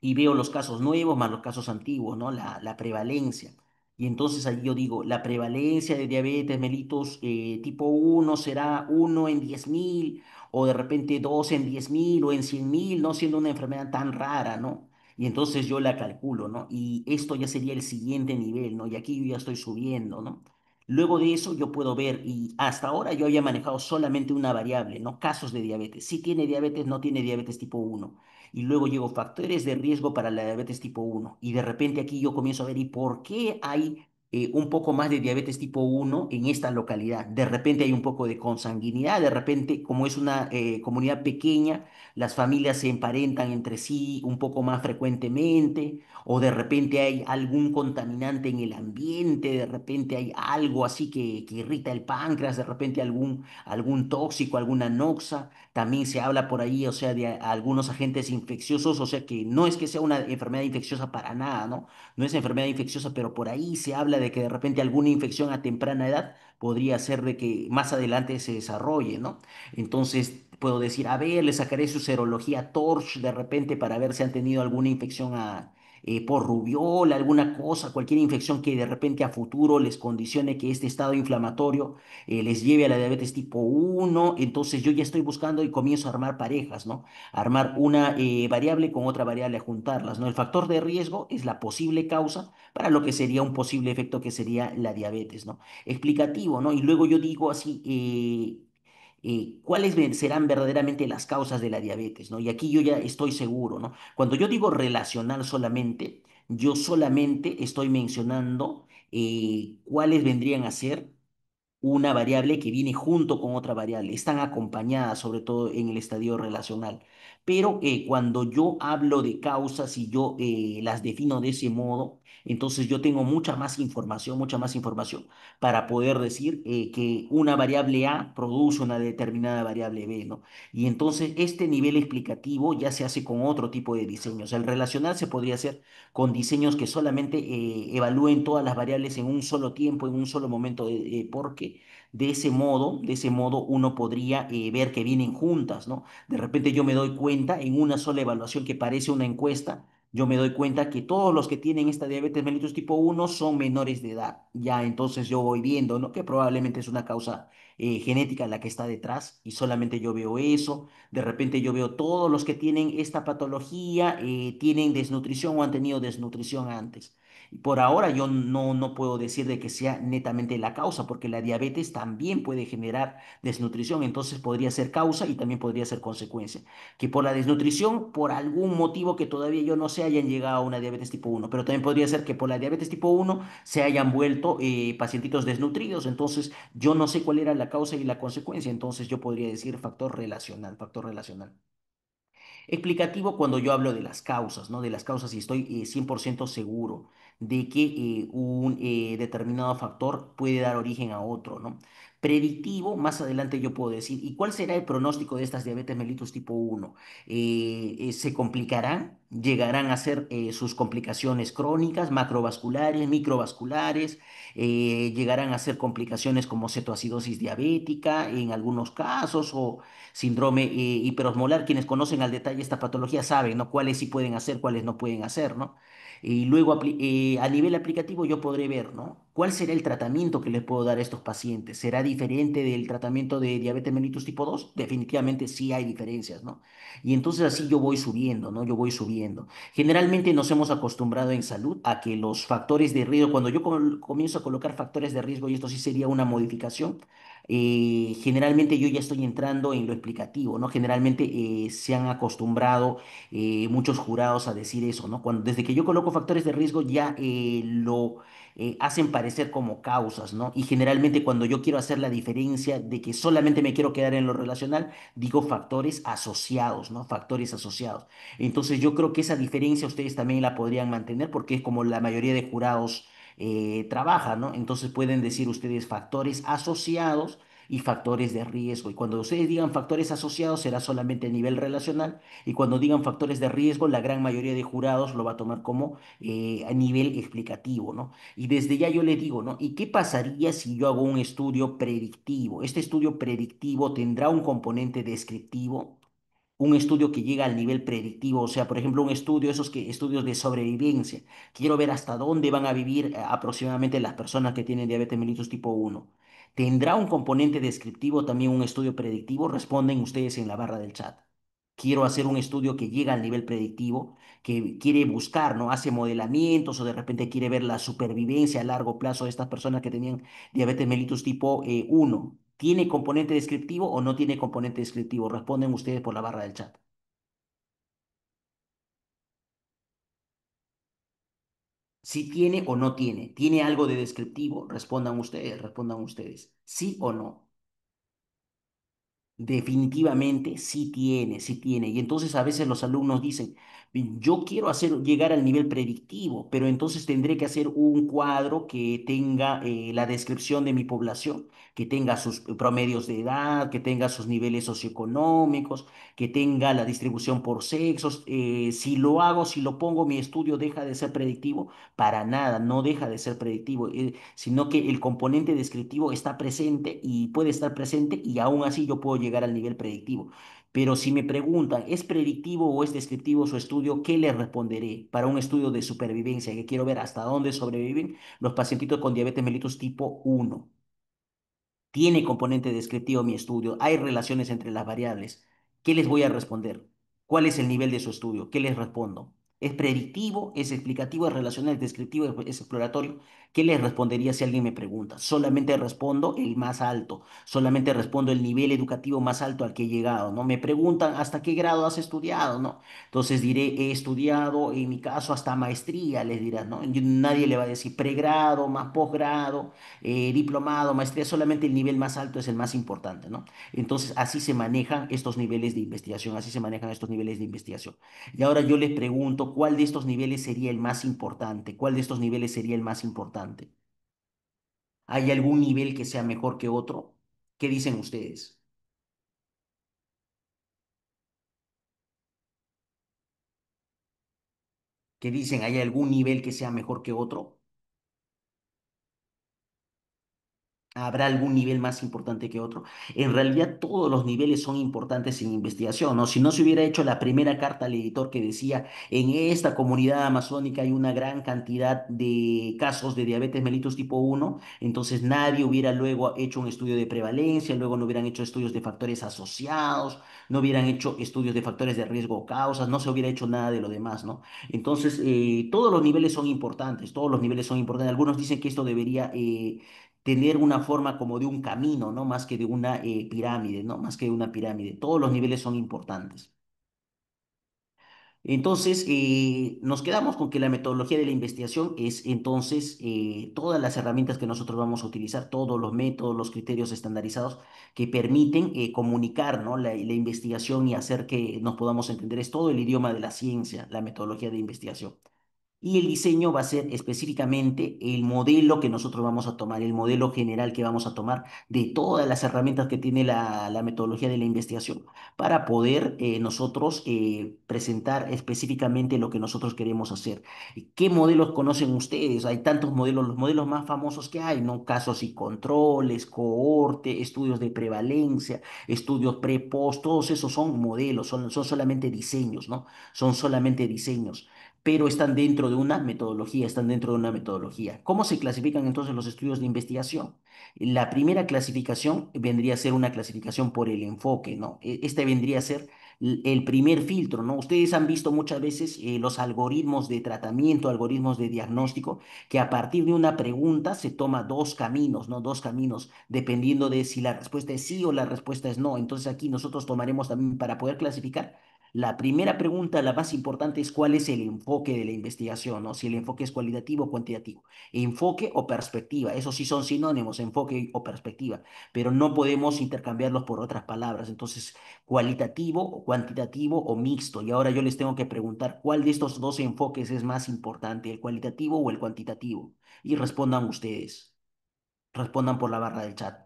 Speaker 1: y veo los casos nuevos más los casos antiguos, ¿no? La prevalencia. Y entonces ahí yo digo, la prevalencia de diabetes mellitus tipo uno será uno en 10.000 o de repente 2 en 10.000 o en 100.000, no siendo una enfermedad tan rara, ¿no? Y entonces yo la calculo, ¿no? Y esto ya sería el siguiente nivel, ¿no? Y aquí yo ya estoy subiendo, ¿no? Luego de eso yo puedo ver, y hasta ahora yo había manejado solamente una variable, ¿no? Casos de diabetes. Si tiene diabetes, no tiene diabetes tipo uno. Y luego llego factores de riesgo para la diabetes tipo uno. Y de repente aquí yo comienzo a ver, ¿y por qué hay un poco más de diabetes tipo uno en esta localidad? De repente hay un poco de consanguinidad, de repente como es una comunidad pequeña, las familias se emparentan entre sí un poco más frecuentemente, o de repente hay algún contaminante en el ambiente, de repente hay algo así que irrita el páncreas, de repente algún tóxico, alguna noxa. También se habla por ahí, o sea, de algunos agentes infecciosos, o sea, que no es que sea una enfermedad infecciosa para nada, ¿no? No es enfermedad infecciosa, pero por ahí se habla de que de repente alguna infección a temprana edad podría ser de que más adelante se desarrolle, ¿no? Entonces puedo decir, a ver, le sacaré su serología TORCH de repente para ver si han tenido alguna infección por rubiola, alguna cosa, cualquier infección que de repente a futuro les condicione que este estado inflamatorio les lleve a la diabetes tipo uno. Entonces yo ya estoy buscando y comienzo a armar parejas, ¿no? Armar una variable con otra variable, a juntarlas, ¿no? El factor de riesgo es la posible causa para lo que sería un posible efecto que sería la diabetes, ¿no? Explicativo, ¿no? Y luego yo digo así, cuáles serán verdaderamente las causas de la diabetes, ¿no? Y aquí yo ya estoy seguro, ¿no? Cuando yo digo relacional solamente, yo solamente estoy mencionando cuáles vendrían a ser una variable que viene junto con otra variable, están acompañadas sobre todo en el estadio relacional. Pero cuando yo hablo de causas y yo las defino de ese modo, entonces yo tengo mucha más información para poder decir que una variable A produce una determinada variable B, ¿no? Y entonces este nivel explicativo ya se hace con otro tipo de diseños. El relacional se podría hacer con diseños que solamente evalúen todas las variables en un solo tiempo, en un solo momento, porque de ese modo uno podría ver que vienen juntas, ¿no? De repente yo me doy cuenta en una sola evaluación que parece una encuesta, yo me doy cuenta que todos los que tienen esta diabetes mellitus tipo uno son menores de edad. Ya entonces yo voy viendo, ¿no? Que probablemente es una causa genética la que está detrás y solamente yo veo eso. De repente yo veo todos los que tienen esta patología, tienen desnutrición o han tenido desnutrición antes. Por ahora yo no puedo decir de que sea netamente la causa, porque la diabetes también puede generar desnutrición, entonces podría ser causa y también podría ser consecuencia. Que por la desnutrición, por algún motivo que todavía yo no sé, hayan llegado a una diabetes tipo uno, pero también podría ser que por la diabetes tipo uno se hayan vuelto pacientitos desnutridos, entonces yo no sé cuál era la causa y la consecuencia, entonces yo podría decir factor relacional, factor relacional. Explicativo cuando yo hablo de las causas, ¿no? De las causas y estoy 100% seguro de que un determinado factor puede dar origen a otro, ¿no? Predictivo, más adelante yo puedo decir, ¿y cuál será el pronóstico de estas diabetes mellitus tipo uno? ¿Se complicarán? ¿Llegarán a ser sus complicaciones crónicas, macrovasculares, microvasculares? ¿Llegarán a ser complicaciones como cetoacidosis diabética en algunos casos o síndrome hiperosmolar? Quienes conocen al detalle esta patología saben, ¿no? Cuáles sí pueden hacer, cuáles no pueden hacer, ¿no? Y luego a nivel aplicativo yo podré ver, ¿no? ¿Cuál será el tratamiento que les puedo dar a estos pacientes? ¿Será diferente del tratamiento de diabetes mellitus tipo dos? Definitivamente sí hay diferencias, ¿no? Y entonces así yo voy subiendo, ¿no? Yo voy subiendo. Generalmente nos hemos acostumbrado en salud a que los factores de riesgo, cuando yo comienzo a colocar factores de riesgo, y esto sí sería una modificación, generalmente yo ya estoy entrando en lo explicativo, ¿no? Generalmente se han acostumbrado muchos jurados a decir eso, ¿no? Desde que yo coloco factores de riesgo ya lo hacen parecer como causas, ¿no? Y generalmente cuando yo quiero hacer la diferencia de que solamente me quiero quedar en lo relacional, digo factores asociados, ¿no? Factores asociados. Entonces yo creo que esa diferencia ustedes también la podrían mantener porque es como la mayoría de jurados trabaja, ¿no? Entonces pueden decir ustedes factores asociados y factores de riesgo. Y cuando ustedes digan factores asociados será solamente a nivel relacional y cuando digan factores de riesgo la gran mayoría de jurados lo va a tomar como a nivel explicativo, ¿no? Y desde ya yo le digo, ¿no? ¿Y qué pasaría si yo hago un estudio predictivo? Este estudio predictivo tendrá un componente descriptivo, un estudio que llega al nivel predictivo, o sea, por ejemplo, un estudio, estudios de sobrevivencia. Quiero ver hasta dónde van a vivir aproximadamente las personas que tienen diabetes mellitus tipo uno. ¿Tendrá un componente descriptivo también un estudio predictivo? Responden ustedes en la barra del chat. quiero hacer un estudio que llega al nivel predictivo, que quiere buscar, ¿no? Hace modelamientos o de repente quiere ver la supervivencia a largo plazo de estas personas que tenían diabetes mellitus tipo 1. ¿Tiene componente descriptivo o no tiene componente descriptivo? Responden ustedes por la barra del chat. Si tiene o no tiene. ¿Tiene algo de descriptivo? Respondan ustedes, respondan ustedes. ¿Sí o no? Definitivamente sí tiene, sí tiene. Y entonces a veces los alumnos dicen, yo quiero hacer llegar al nivel predictivo, pero entonces tendré que hacer un cuadro que tenga la descripción de mi población, que tenga sus promedios de edad, que tenga sus niveles socioeconómicos, que tenga la distribución por sexos. Si lo hago, si lo pongo, mi estudio deja de ser predictivo. Para nada, no deja de ser predictivo, sino que el componente descriptivo está presente y puede estar presente y aún así yo puedo llegar al nivel predictivo. Pero si me preguntan, ¿es predictivo o es descriptivo su estudio? ¿Qué les responderé? Para un estudio de supervivencia, que quiero ver hasta dónde sobreviven los pacientitos con diabetes mellitus tipo 1. ¿Tiene componente descriptivo mi estudio? ¿Hay relaciones entre las variables? ¿Qué les voy a responder? ¿Cuál es el nivel de su estudio? ¿Qué les respondo? ¿Es predictivo? ¿Es explicativo? ¿Es relacional? ¿Es descriptivo? ¿Es exploratorio? ¿Qué les respondería si alguien me pregunta? Solamente respondo el más alto, solamente respondo el nivel educativo más alto al que he llegado, ¿no? Me preguntan hasta qué grado has estudiado, ¿no? Entonces diré, he estudiado, en mi caso, hasta maestría, les dirás, ¿no? Nadie le va a decir pregrado, más posgrado, diplomado, maestría, solamente el nivel más alto es el más importante, ¿no? Entonces, así se manejan estos niveles de investigación, así se manejan estos niveles de investigación. Y ahora yo les pregunto, ¿cuál de estos niveles sería el más importante? ¿Cuál de estos niveles sería el más importante? ¿Hay algún nivel que sea mejor que otro? ¿Qué dicen ustedes? ¿Qué dicen? ¿Hay algún nivel que sea mejor que otro? ¿Habrá algún nivel más importante que otro? En realidad todos los niveles son importantes en investigación, ¿no? Si no se hubiera hecho la primera carta al editor que decía, en esta comunidad amazónica hay una gran cantidad de casos de diabetes mellitus tipo 1, entonces nadie hubiera luego hecho un estudio de prevalencia, luego no hubieran hecho estudios de factores asociados, no hubieran hecho estudios de factores de riesgo o causas, no se hubiera hecho nada de lo demás, ¿no? Entonces, todos los niveles son importantes, todos los niveles son importantes. Algunos dicen que esto debería tener una forma como de un camino, ¿no? Más que de una pirámide, ¿no? Más que de una pirámide. Todos los niveles son importantes. Entonces, nos quedamos con que la metodología de la investigación es entonces todas las herramientas que nosotros vamos a utilizar, todos los métodos, los criterios estandarizados que permiten comunicar, ¿no? La investigación y hacer que nos podamos entender. Es todo el idioma de la ciencia, la metodología de investigación. Y el diseño va a ser específicamente el modelo que nosotros vamos a tomar, el modelo general que vamos a tomar de todas las herramientas que tiene la metodología de la investigación para poder nosotros presentar específicamente lo que nosotros queremos hacer. ¿Qué modelos conocen ustedes? Hay tantos modelos, los modelos más famosos que hay, ¿no? Casos y controles, cohorte, estudios de prevalencia, estudios pre-post, todos esos son modelos, son solamente diseños, ¿no? Son solamente diseños, pero están dentro de una metodología, están dentro de una metodología. ¿Cómo se clasifican entonces los estudios de investigación? La primera clasificación vendría a ser una clasificación por el enfoque, ¿no? Este vendría a ser el primer filtro, ¿no? Ustedes han visto muchas veces los algoritmos de tratamiento, algoritmos de diagnóstico, que a partir de una pregunta se toma dos caminos, ¿no? Dos caminos, dependiendo de si la respuesta es sí o la respuesta es no. Entonces aquí nosotros tomaremos también para poder clasificar la primera pregunta, la más importante, es cuál es el enfoque de la investigación, ¿no? Si el enfoque es cualitativo o cuantitativo. Enfoque o perspectiva, esos sí son sinónimos, enfoque o perspectiva, pero no podemos intercambiarlos por otras palabras. Entonces, cualitativo o cuantitativo o mixto. Y ahora yo les tengo que preguntar, ¿cuál de estos dos enfoques es más importante, el cualitativo o el cuantitativo? Y respondan ustedes, respondan por la barra del chat.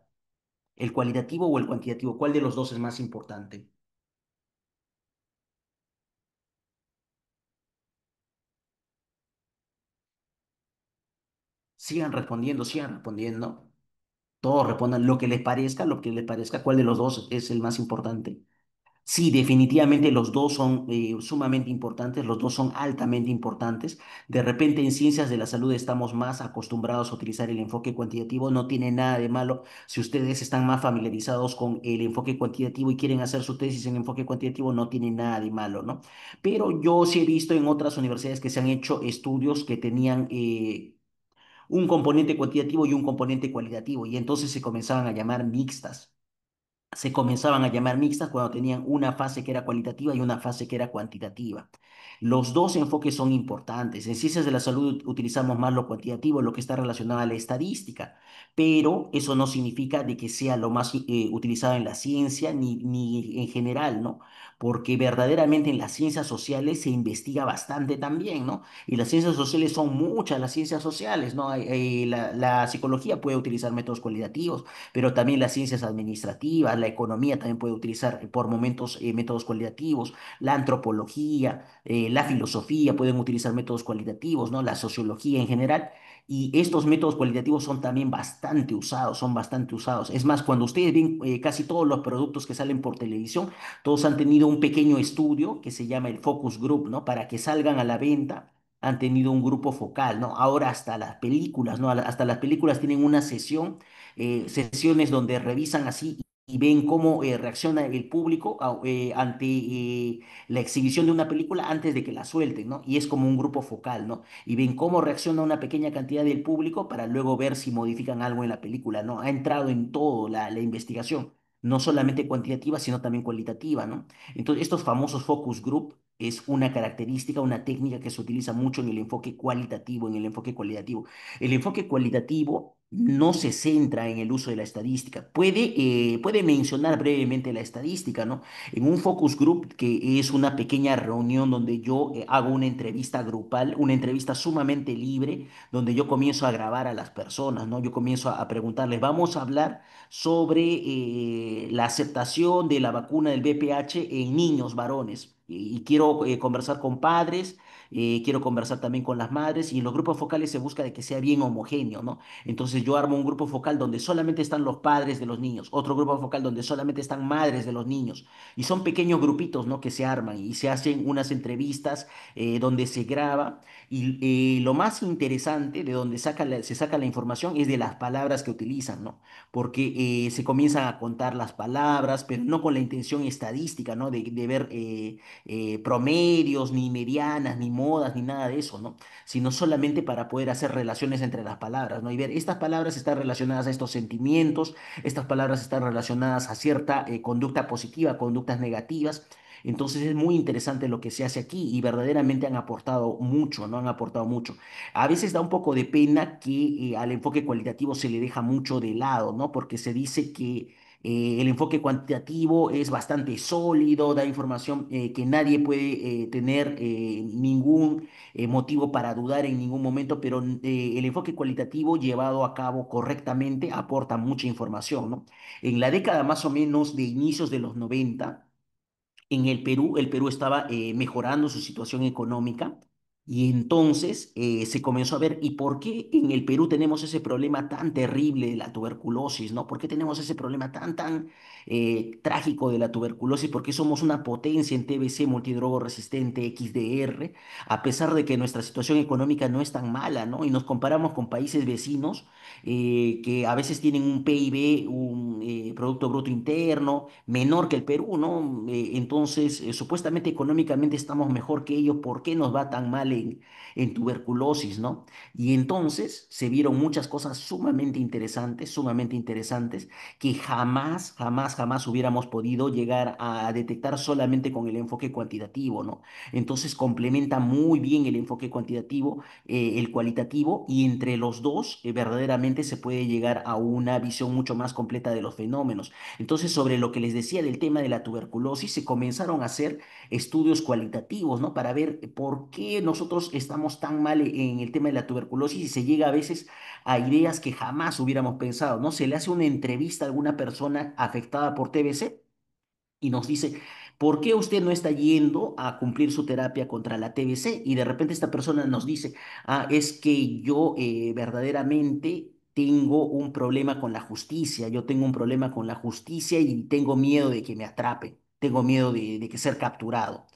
Speaker 1: ¿El cualitativo o el cuantitativo? ¿Cuál de los dos es más importante? Sigan respondiendo, sigan respondiendo. Todos respondan lo que les parezca, lo que les parezca, cuál de los dos es el más importante. Sí, definitivamente los dos son sumamente importantes, los dos son altamente importantes. De repente en ciencias de la salud estamos más acostumbrados a utilizar el enfoque cuantitativo, no tiene nada de malo. Si ustedes están más familiarizados con el enfoque cuantitativo y quieren hacer su tesis en enfoque cuantitativo, no tiene nada de malo, ¿no? Pero yo sí he visto en otras universidades que se han hecho estudios que tenían un componente cuantitativo y un componente cualitativo, y entonces se comenzaban a llamar mixtas. Se comenzaban a llamar mixtas cuando tenían una fase que era cualitativa y una fase que era cuantitativa. Los dos enfoques son importantes. En ciencias de la salud utilizamos más lo cuantitativo, lo que está relacionado a la estadística, pero eso no significa de que sea lo más utilizado en la ciencia ni en general, ¿no? Porque verdaderamente en las ciencias sociales se investiga bastante también, ¿no? Y las ciencias sociales son muchas, las ciencias sociales, ¿no? La psicología puede utilizar métodos cualitativos, pero también las ciencias administrativas, la economía también puede utilizar por momentos métodos cualitativos, la antropología, la filosofía pueden utilizar métodos cualitativos, ¿no? La sociología en general. Y estos métodos cualitativos son también bastante usados, son bastante usados. Es más, cuando ustedes ven casi todos los productos que salen por televisión, todos han tenido un pequeño estudio que se llama el focus group, ¿no? Para que salgan a la venta han tenido un grupo focal, ¿no? Ahora hasta las películas, ¿no? Hasta las películas tienen una sesión sesiones donde revisan así y ven cómo reacciona el público ante la exhibición de una película antes de que la suelten, ¿no? Y es como un grupo focal, ¿no? Y ven cómo reacciona una pequeña cantidad del público para luego ver si modifican algo en la película, ¿no? Ha entrado en todo la investigación, no solamente cuantitativa, sino también cualitativa, ¿no? Entonces, estos famosos focus group es una característica, una técnica que se utiliza mucho en el enfoque cualitativo, en el enfoque cualitativo. El enfoque cualitativo no se centra en el uso de la estadística. Puede mencionar brevemente la estadística, ¿no? En un focus group, que es una pequeña reunión donde yo hago una entrevista grupal, una entrevista sumamente libre, donde yo comienzo a grabar a las personas, ¿no? Yo comienzo a preguntarles, vamos a hablar sobre la aceptación de la vacuna del VPH en niños varones. Y quiero conversar con padres, quiero conversar también con las madres, y en los grupos focales se busca de que sea bien homogéneo, ¿no? Entonces yo armo un grupo focal donde solamente están los padres de los niños, otro grupo focal donde solamente están madres de los niños, y son pequeños grupitos, ¿no? Que se arman y se hacen unas entrevistas donde se graba, y lo más interesante de donde se saca la información es de las palabras que utilizan, ¿no? Porque se comienzan a contar las palabras, pero no con la intención estadística, ¿no? De ver promedios, ni medianas, ni modas, ni nada de eso, ¿no? Sino solamente para poder hacer relaciones entre las palabras, ¿no? Y ver, estas palabras están relacionadas a estos sentimientos, estas palabras están relacionadas a cierta conducta positiva, conductas negativas. Entonces es muy interesante lo que se hace aquí y verdaderamente han aportado mucho, ¿no? Han aportado mucho. A veces da un poco de pena que al enfoque cualitativo se le deja mucho de lado, ¿no? Porque se dice que el enfoque cuantitativo es bastante sólido, da información que nadie puede tener ningún motivo para dudar en ningún momento, pero el enfoque cualitativo llevado a cabo correctamente aporta mucha información, ¿no? En la década más o menos de inicios de los 90 en el Perú estaba mejorando su situación económica, y entonces se comenzó a ver, ¿y por qué en el Perú tenemos ese problema tan terrible de la tuberculosis, ¿no? ¿Por qué tenemos ese problema tan trágico de la tuberculosis? ¿Por qué somos una potencia en TBC, multidrogo resistente, XDR, a pesar de que nuestra situación económica no es tan mala, ¿no? Y nos comparamos con países vecinos que a veces tienen un PIB, un Producto Bruto Interno, menor que el Perú, ¿no? Entonces, supuestamente económicamente estamos mejor que ellos, ¿por qué nos va tan mal en tuberculosis, ¿no? Y entonces se vieron muchas cosas sumamente interesantes, que jamás hubiéramos podido llegar a detectar solamente con el enfoque cuantitativo, ¿no? Entonces complementa muy bien el enfoque cuantitativo, el cualitativo, y entre los dos verdaderamente se puede llegar a una visión mucho más completa de los fenómenos. Entonces, sobre lo que les decía del tema de la tuberculosis, se comenzaron a hacer estudios cualitativos, ¿no? Para ver por qué nosotros estamos tan mal en el tema de la tuberculosis, y se llega a veces a ideas que jamás hubiéramos pensado, ¿no? Se le hace una entrevista a alguna persona afectada por TBC y nos dice, ¿por qué usted no está yendo a cumplir su terapia contra la TBC? Y de repente esta persona nos dice, es que yo verdaderamente tengo un problema con la justicia, yo tengo un problema con la justicia y tengo miedo de que me atrapen. tengo miedo de que ser capturado.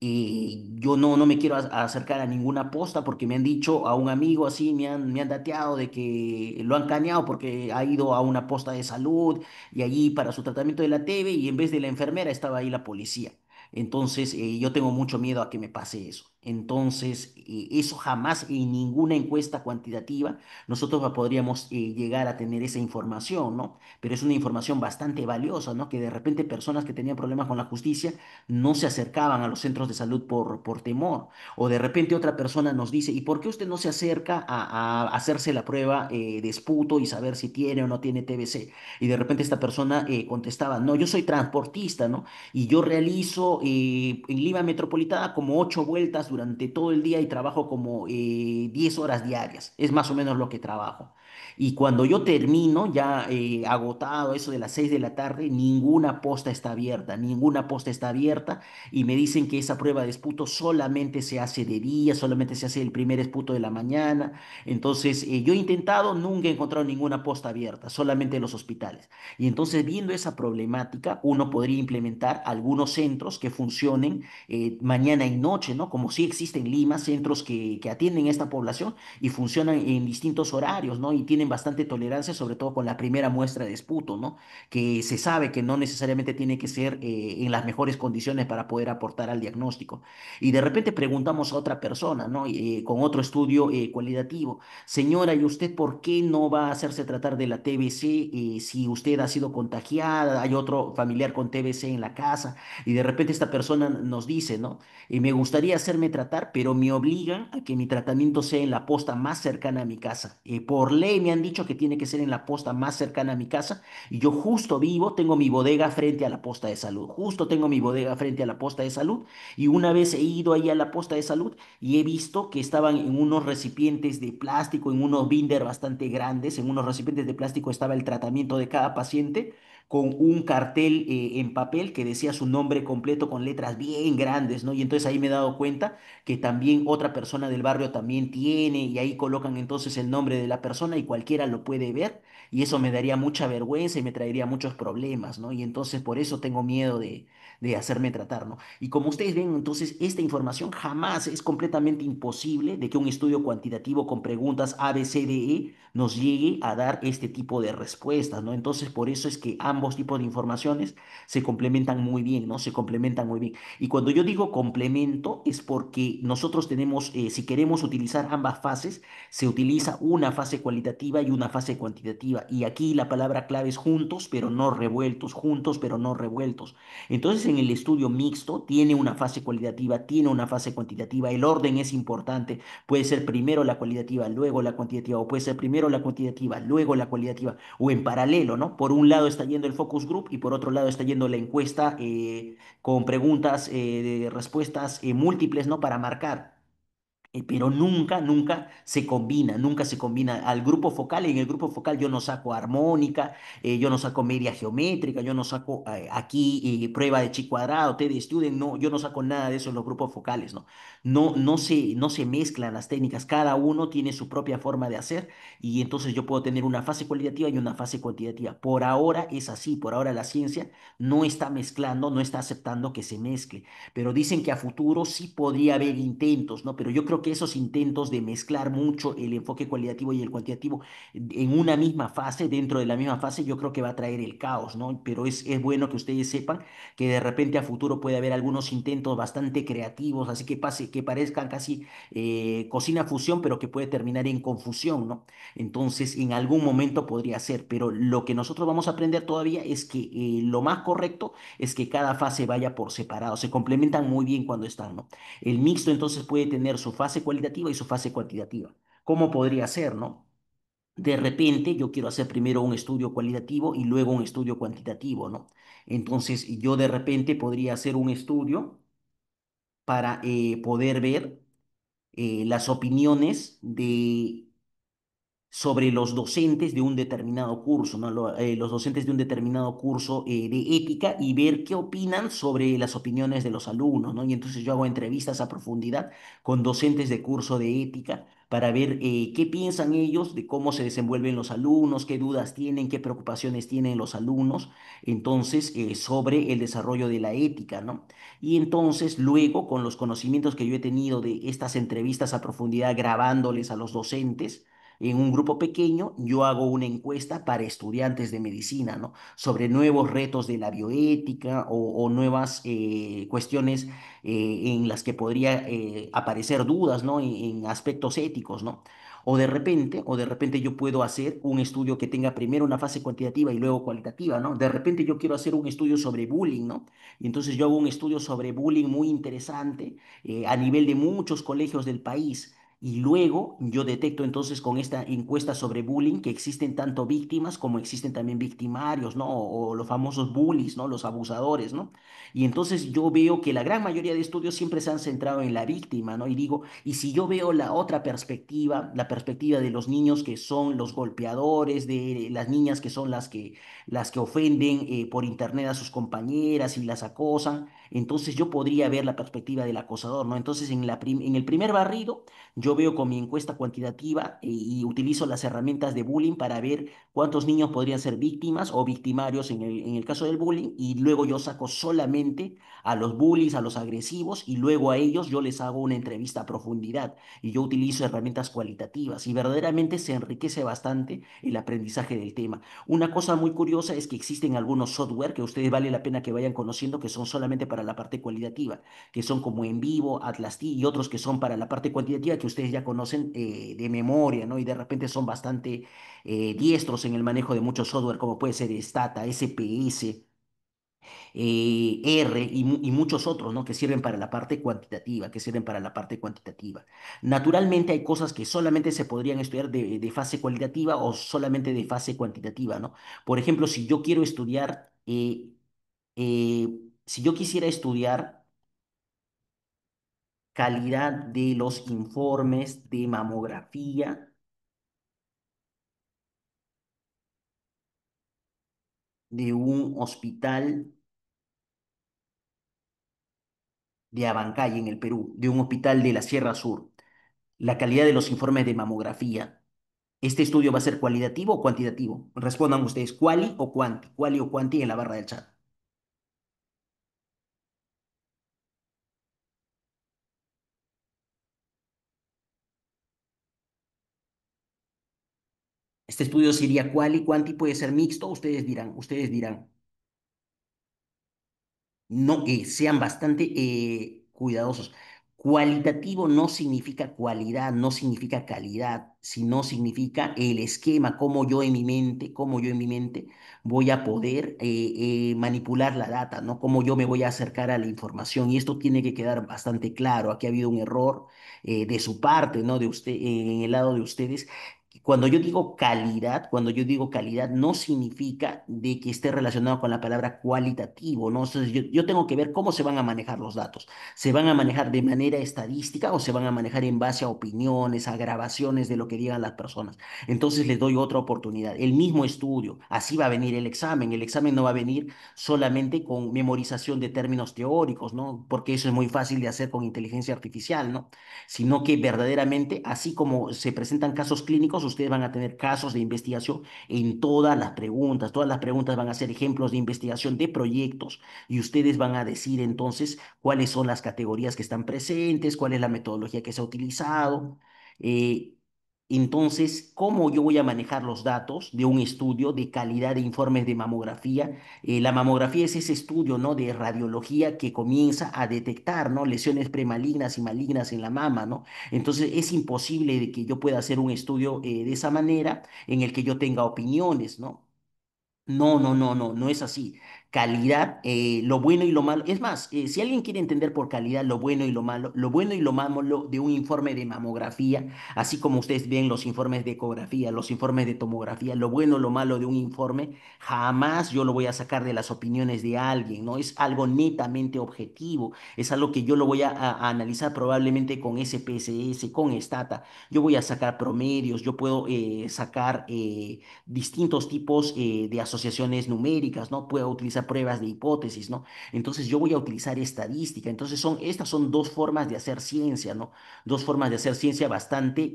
Speaker 1: Yo no me quiero acercar a ninguna posta porque me han dicho a un amigo así, me han dateado de que lo han cañado porque ha ido a una posta de salud y allí para su tratamiento de la TB y en vez de la enfermera estaba ahí la policía. Entonces, yo tengo mucho miedo a que me pase eso. Entonces, eso jamás en ninguna encuesta cuantitativa nosotros podríamos llegar a tener esa información, ¿no? Pero es una información bastante valiosa, ¿no? Que de repente personas que tenían problemas con la justicia no se acercaban a los centros de salud por temor. O de repente otra persona nos dice, ¿y por qué usted no se acerca a hacerse la prueba de esputo y saber si tiene o no tiene TBC? Y de repente esta persona contestaba, no, yo soy transportista, ¿no? Y yo realizo en Lima Metropolitana como 8 vueltas durante todo el día y trabajo como 10 horas diarias. Es más o menos lo que trabajo. Y cuando yo termino, ya agotado, eso de las 6 de la tarde, ninguna posta está abierta, ninguna posta está abierta y me dicen que esa prueba de esputo solamente se hace de día, solamente se hace el primer esputo de la mañana. Entonces, yo he intentado, nunca he encontrado ninguna posta abierta, solamente en los hospitales. Y entonces, viendo esa problemática, uno podría implementar algunos centros que funcionen mañana y noche, ¿no? Como sí existen en Lima, centros que atienden a esta población y funcionan en distintos horarios, ¿no? Y tienen bastante tolerancia, sobre todo con la primera muestra de esputo, ¿no? Que se sabe que no necesariamente tiene que ser en las mejores condiciones para poder aportar al diagnóstico. Y de repente preguntamos a otra persona, ¿no? Con otro estudio cualitativo, señora, ¿y usted por qué no va a hacerse tratar de la TBC si usted ha sido contagiada, hay otro familiar con TBC en la casa? Y de repente esta persona nos dice, ¿no? Me gustaría hacerme tratar, pero me obligan a que mi tratamiento sea en la posta más cercana a mi casa. Por ley me han dicho que tiene que ser en la posta más cercana a mi casa y yo justo vivo, tengo mi bodega frente a la posta de salud, justo tengo mi bodega frente a la posta de salud y una vez he ido ahí a la posta de salud y he visto que estaban en unos recipientes de plástico, en unos binder bastante grandes, en unos recipientes de plástico estaba el tratamiento de cada paciente con un cartel en papel que decía su nombre completo con letras bien grandes, ¿no? Y entonces ahí me he dado cuenta que también otra persona del barrio también tiene y ahí colocan entonces el nombre de la persona y cualquiera lo puede ver y eso me daría mucha vergüenza y me traería muchos problemas, ¿no? Y entonces por eso tengo miedo de hacerme tratar, ¿no? Y como ustedes ven, entonces esta información jamás es completamente imposible de que un estudio cuantitativo con preguntas A, B, C, D, E nos llegue a dar este tipo de respuestas, ¿no? Entonces por eso es que ambos tipos de informaciones se complementan muy bien, ¿no? Se complementan muy bien. Y cuando yo digo complemento es porque nosotros tenemos, si queremos utilizar ambas fases, se utiliza una fase cualitativa y una fase cuantitativa. Y aquí la palabra clave es juntos, pero no revueltos, juntos, pero no revueltos. Entonces, en el estudio mixto tiene una fase cualitativa, tiene una fase cuantitativa. El orden es importante. Puede ser primero la cualitativa, luego la cuantitativa, o puede ser primero la cuantitativa, luego la cualitativa, o en paralelo, ¿no? Por un lado está yendo el focus group y por otro lado está yendo la encuesta con preguntas de respuestas múltiples, ¿no? Para marcar. Pero nunca, nunca se combina, nunca se combina al grupo focal. En el grupo focal yo no saco armónica, yo no saco media geométrica, yo no saco aquí prueba de chi cuadrado, T de student, no, yo no saco nada de eso en los grupos focales, ¿no? No se mezclan las técnicas, cada uno tiene su propia forma de hacer y entonces yo puedo tener una fase cualitativa y una fase cuantitativa. Por ahora es así, por ahora la ciencia no está mezclando, no está aceptando que se mezcle, pero dicen que a futuro sí podría haber intentos, ¿no? Pero yo creo que esos intentos de mezclar mucho el enfoque cualitativo y el cuantitativo en una misma fase, dentro de la misma fase, yo creo que va a traer el caos, ¿no? Pero es bueno que ustedes sepan que de repente a futuro puede haber algunos intentos bastante creativos, así que pase, que parezcan casi cocina fusión, pero que puede terminar en confusión, ¿no? Entonces, en algún momento podría ser, pero lo que nosotros vamos a aprender todavía es que lo más correcto es que cada fase vaya por separado, se complementan muy bien cuando están, ¿no? El mixto entonces puede tener su fase cualitativa y su fase cuantitativa. ¿Cómo podría ser, no? De repente yo quiero hacer primero un estudio cualitativo y luego un estudio cuantitativo, ¿no? Entonces yo de repente podría hacer un estudio para poder ver las opiniones sobre los docentes de un determinado curso, ¿no? Los docentes de un determinado curso de ética y ver qué opinan sobre las opiniones de los alumnos, ¿no? Y entonces yo hago entrevistas a profundidad con docentes de curso de ética para ver qué piensan ellos de cómo se desenvuelven los alumnos, qué dudas tienen, qué preocupaciones tienen los alumnos, entonces, sobre el desarrollo de la ética, ¿no? Y entonces, luego, con los conocimientos que yo he tenido de estas entrevistas a profundidad, grabándoles a los docentes, en un grupo pequeño, yo hago una encuesta para estudiantes de medicina, ¿no? Sobre nuevos retos de la bioética o nuevas cuestiones en las que podría aparecer dudas, ¿no? En aspectos éticos, ¿no? O de repente yo puedo hacer un estudio que tenga primero una fase cuantitativa y luego cualitativa, ¿no? De repente yo quiero hacer un estudio sobre bullying, ¿no? Y entonces yo hago un estudio sobre bullying muy interesante a nivel de muchos colegios del país. Y luego yo detecto entonces con esta encuesta sobre bullying que existen tanto víctimas como existen también victimarios, ¿no? O los famosos bullies, ¿no? Los abusadores, ¿no? Y entonces yo veo que la gran mayoría de estudios siempre se han centrado en la víctima, ¿no? Y digo, y si yo veo la otra perspectiva, la perspectiva de los niños que son los golpeadores, de las niñas que son las que ofenden por internet a sus compañeras y las acosan, entonces yo podría ver la perspectiva del acosador, ¿no? Entonces en el primer barrido yo veo con mi encuesta cuantitativa y utilizo las herramientas de bullying para ver cuántos niños podrían ser víctimas o victimarios en el caso del bullying y luego yo saco solamente a los bullies, a los agresivos y luego a ellos yo les hago una entrevista a profundidad y yo utilizo herramientas cualitativas y verdaderamente se enriquece bastante el aprendizaje del tema. Una cosa muy curiosa es que existen algunos software que a ustedes vale la pena que vayan conociendo que son solamente para la parte cualitativa, que son como En Vivo, Atlas T y otros que son para la parte cuantitativa que ustedes ya conocen de memoria, ¿no? Y de repente son bastante diestros en el manejo de muchos software como puede ser Stata, SPS, R y muchos otros, ¿no? Que sirven para la parte cuantitativa, que sirven para la parte cuantitativa. Naturalmente hay cosas que solamente se podrían estudiar de fase cualitativa o solamente de fase cuantitativa, ¿no? Por ejemplo, si yo quisiera estudiar calidad de los informes de mamografía de un hospital de Abancay, en el Perú, de un hospital de la Sierra Sur, la calidad de los informes de mamografía. ¿Este estudio va a ser cualitativo o cuantitativo? Respondan ustedes, cuali o cuanti en la barra del chat. Este estudio sería cuanti, puede ser mixto, ustedes dirán. No, sean bastante cuidadosos. Cualitativo no significa cualidad, no significa calidad, sino significa el esquema, cómo yo en mi mente voy a poder manipular la data, ¿no? Cómo yo me voy a acercar a la información. Y esto tiene que quedar bastante claro. Aquí ha habido un error de su parte, ¿no? De usted, en el lado de ustedes. Cuando yo digo calidad, no significa de que esté relacionado con la palabra cualitativo, ¿no? Entonces, yo tengo que ver cómo se van a manejar los datos. ¿Se van a manejar de manera estadística o se van a manejar en base a opiniones, a grabaciones de lo que digan las personas? Entonces, les doy otra oportunidad. El mismo estudio, así va a venir el examen. El examen no va a venir solamente con memorización de términos teóricos, ¿no? Porque eso es muy fácil de hacer con inteligencia artificial, ¿no? Sino que verdaderamente, así como se presentan casos clínicos, ustedes van a tener casos de investigación en todas las preguntas. Todas las preguntas van a ser ejemplos de investigación de proyectos y ustedes van a decir entonces cuáles son las categorías que están presentes, cuál es la metodología que se ha utilizado. eh, entonces, ¿cómo yo voy a manejar los datos de un estudio de calidad de informes de mamografía? La mamografía es ese estudio, ¿no? De radiología que comienza a detectar, ¿no? Lesiones premalignas y malignas en la mama, ¿no? Entonces es imposible de que yo pueda hacer un estudio de esa manera en el que yo tenga opiniones, ¿no? No, no, no, no, no es así. Calidad, lo bueno y lo malo. Es más, si alguien quiere entender por calidad lo bueno y lo malo de un informe de mamografía, así como ustedes ven los informes de ecografía, los informes de tomografía, lo bueno, lo malo de un informe, jamás yo lo voy a sacar de las opiniones de alguien, ¿no? Es algo netamente objetivo, es algo que yo lo voy a analizar probablemente con SPSS, con Stata. Yo voy a sacar promedios, yo puedo sacar distintos tipos de asociaciones numéricas, ¿no? Puedo utilizar realizar pruebas de hipótesis, ¿no? Entonces yo voy a utilizar estadística. Entonces estas son dos formas de hacer ciencia, ¿no? Dos formas de hacer ciencia bastante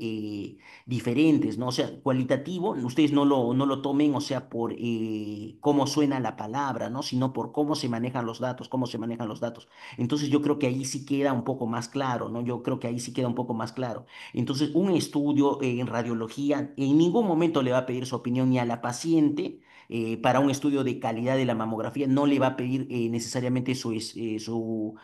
Speaker 1: diferentes, ¿no? O sea, cualitativo, ustedes no lo tomen, o sea, por cómo suena la palabra, ¿no? Sino por cómo se manejan los datos, cómo se manejan los datos. Entonces yo creo que ahí sí queda un poco más claro, ¿no? Yo creo que ahí sí queda un poco más claro. Entonces, un estudio en radiología en ningún momento le va a pedir su opinión ni a la paciente. Para un estudio de calidad de la mamografía no le va a pedir necesariamente su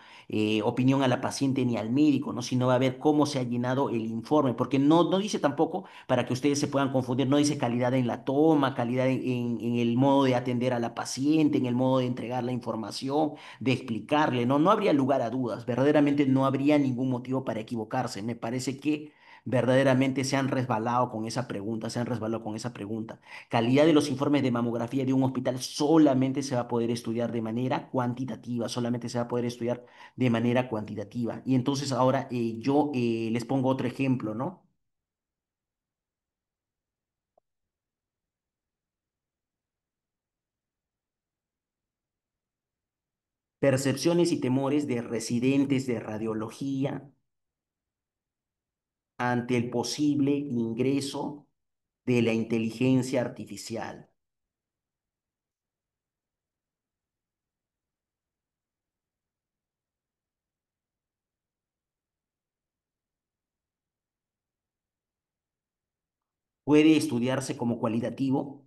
Speaker 1: opinión a la paciente ni al médico, ¿no? Sino va a ver cómo se ha llenado el informe, porque no dice tampoco, para que ustedes se puedan confundir, no dice calidad en la toma, calidad en el modo de atender a la paciente, en el modo de entregar la información, de explicarle, ¿no? No habría lugar a dudas, verdaderamente no habría ningún motivo para equivocarse. Me parece que verdaderamente se han resbalado con esa pregunta, se han resbalado con esa pregunta. Calidad de los informes de mamografía de un hospital solamente se va a poder estudiar de manera cuantitativa, solamente se va a poder estudiar de manera cuantitativa. Y entonces ahora yo les pongo otro ejemplo, ¿no? Percepciones y temores de residentes de radiología ante el posible ingreso de la inteligencia artificial. Puede estudiarse como cualitativo.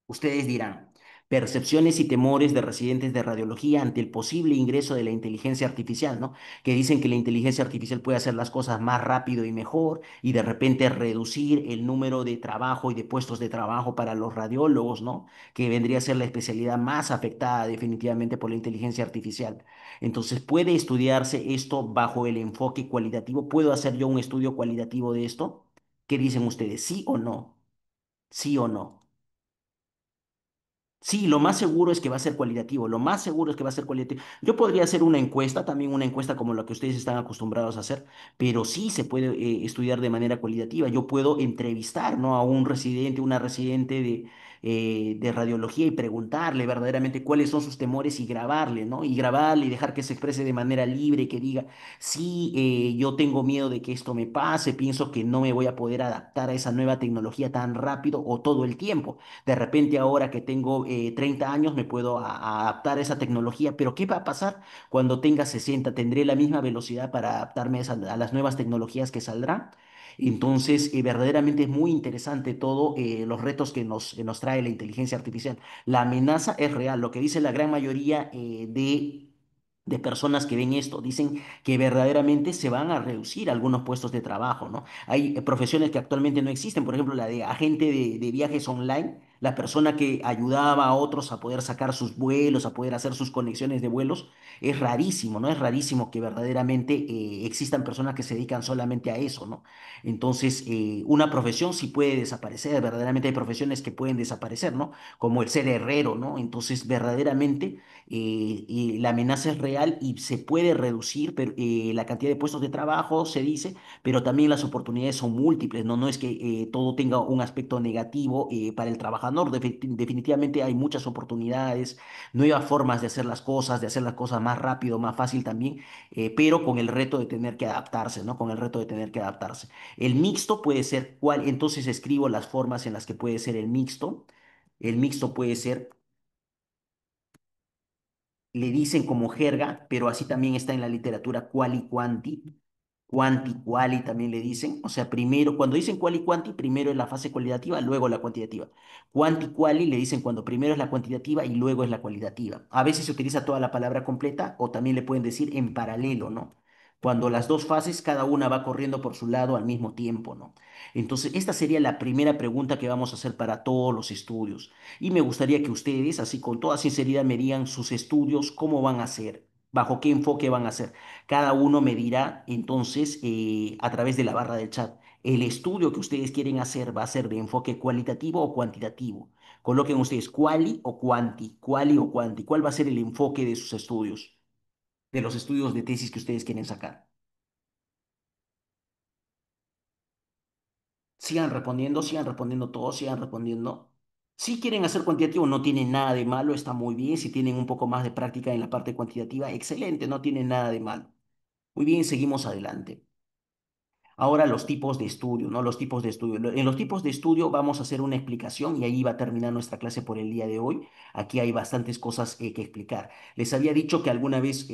Speaker 1: Ustedes dirán, percepciones y temores de residentes de radiología ante el posible ingreso de la inteligencia artificial, ¿no? Que dicen que la inteligencia artificial puede hacer las cosas más rápido y mejor y de repente reducir el número de trabajo y de puestos de trabajo para los radiólogos, ¿no? Que vendría a ser la especialidad más afectada definitivamente por la inteligencia artificial. Entonces, ¿puede estudiarse esto bajo el enfoque cualitativo? ¿Puedo hacer yo un estudio cualitativo de esto? ¿Qué dicen ustedes? ¿Sí o no? ¿Sí o no? Sí, lo más seguro es que va a ser cualitativo, lo más seguro es que va a ser cualitativo. Yo podría hacer una encuesta, también una encuesta como la que ustedes están acostumbrados a hacer, pero sí se puede estudiar de manera cualitativa. Yo puedo entrevistar, ¿no? A un residente, una residente de radiología y preguntarle verdaderamente cuáles son sus temores y grabarle, ¿no? Y grabarle y dejar que se exprese de manera libre, que diga, sí, yo tengo miedo de que esto me pase, pienso que no me voy a poder adaptar a esa nueva tecnología tan rápido o todo el tiempo. De repente ahora que tengo 30 años me puedo adaptar a esa tecnología, pero ¿qué va a pasar cuando tenga 60? ¿Tendré la misma velocidad para adaptarme a las nuevas tecnologías que saldrán? Entonces, verdaderamente es muy interesante todo los retos que nos trae la inteligencia artificial. La amenaza es real. Lo que dice la gran mayoría de personas que ven esto, dicen que verdaderamente se van a reducir algunos puestos de trabajo, ¿no? Hay profesiones que actualmente no existen, por ejemplo, la de agente de viajes online, la persona que ayudaba a otros a poder sacar sus vuelos, a poder hacer sus conexiones de vuelos, es rarísimo, ¿no? Es rarísimo que verdaderamente existan personas que se dedican solamente a eso, ¿no? Entonces, una profesión sí puede desaparecer, verdaderamente hay profesiones que pueden desaparecer, ¿no? Como el ser herrero, ¿no? Entonces, verdaderamente la amenaza es real y se puede reducir pero, la cantidad de puestos de trabajo, se dice, pero también las oportunidades son múltiples, ¿no? No es que todo tenga un aspecto negativo para el trabajador. Definitivamente hay muchas oportunidades, nuevas formas de hacer las cosas más rápido, más fácil también, pero con el reto de tener que adaptarse, ¿no? Con el reto de tener que adaptarse. El mixto puede ser, ¿cuál? Entonces escribo las formas en las que puede ser el mixto. El mixto puede ser, le dicen como jerga, pero así también está en la literatura quali quanti. Quanti quali también le dicen. O sea, primero, cuando dicen quali quanti, primero es la fase cualitativa, luego la cuantitativa. Quanti quali le dicen cuando primero es la cuantitativa y luego es la cualitativa. A veces se utiliza toda la palabra completa o también le pueden decir en paralelo, ¿no? Cuando las dos fases, cada una va corriendo por su lado al mismo tiempo, ¿no? Entonces, esta sería la primera pregunta que vamos a hacer para todos los estudios. Y me gustaría que ustedes, así con toda sinceridad, me digan sus estudios, cómo van a ser, bajo qué enfoque van a ser. Cada uno me dirá entonces a través de la barra del chat, el estudio que ustedes quieren hacer va a ser de enfoque cualitativo o cuantitativo. Coloquen ustedes quali o cuanti. ¿Cuál va a ser el enfoque de sus estudios, de los estudios de tesis que ustedes quieren sacar? Sigan respondiendo todos, sigan respondiendo. Si quieren hacer cuantitativo, no tienen nada de malo, está muy bien. Si tienen un poco más de práctica en la parte cuantitativa, excelente, no tienen nada de malo. Muy bien, seguimos adelante. Ahora los tipos de estudio, ¿no? Los tipos de estudio. En los tipos de estudio vamos a hacer una explicación y ahí va a terminar nuestra clase por el día de hoy. Aquí hay bastantes cosas que explicar. Les había dicho que alguna vez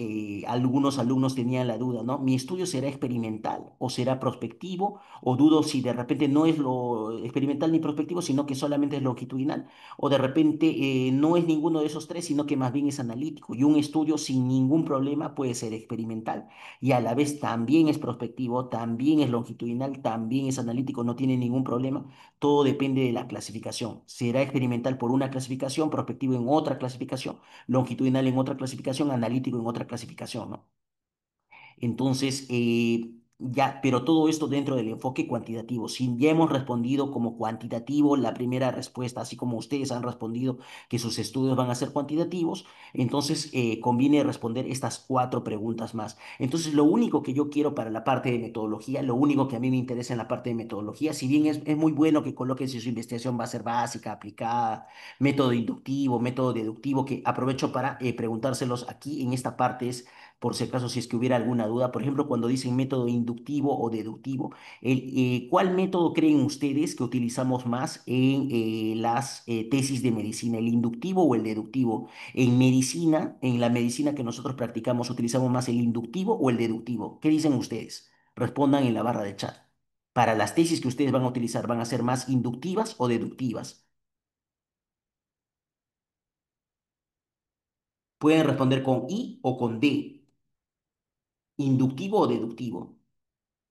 Speaker 1: algunos alumnos tenían la duda, ¿no? ¿Mi estudio será experimental o será prospectivo? O dudo si de repente no es lo experimental ni prospectivo, sino que solamente es longitudinal. O de repente no es ninguno de esos tres, sino que más bien es analítico. Y un estudio sin ningún problema puede ser experimental y a la vez también es prospectivo, también es longitudinal, también es analítico, no tiene ningún problema. Todo depende de la clasificación. Será experimental por una clasificación, prospectivo en otra clasificación, longitudinal en otra clasificación, analítico en otra clasificación, ¿no? Entonces, ya, pero todo esto dentro del enfoque cuantitativo. Si ya hemos respondido como cuantitativo la primera respuesta, así como ustedes han respondido que sus estudios van a ser cuantitativos, entonces conviene responder estas cuatro preguntas más. Entonces, lo único que yo quiero para la parte de metodología, lo único que a mí me interesa en la parte de metodología, si bien es muy bueno que coloquen si su investigación va a ser básica, aplicada, método inductivo, método deductivo, que aprovecho para preguntárselos aquí en esta parte es por si acaso si es que hubiera alguna duda. Por ejemplo, cuando dicen método inductivo o deductivo, ¿cuál método creen ustedes que utilizamos más en las tesis de medicina, el inductivo o el deductivo? En medicina, en la medicina que nosotros practicamos, ¿utilizamos más el inductivo o el deductivo? ¿Qué dicen ustedes? Respondan en la barra de chat. Para las tesis que ustedes van a utilizar, ¿van a ser más inductivas o deductivas? Pueden responder con I o con D, inductivo o deductivo.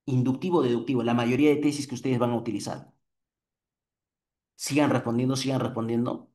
Speaker 1: Inductivo o deductivo, la mayoría de tesis que ustedes van a utilizar. Sigan respondiendo, sigan respondiendo.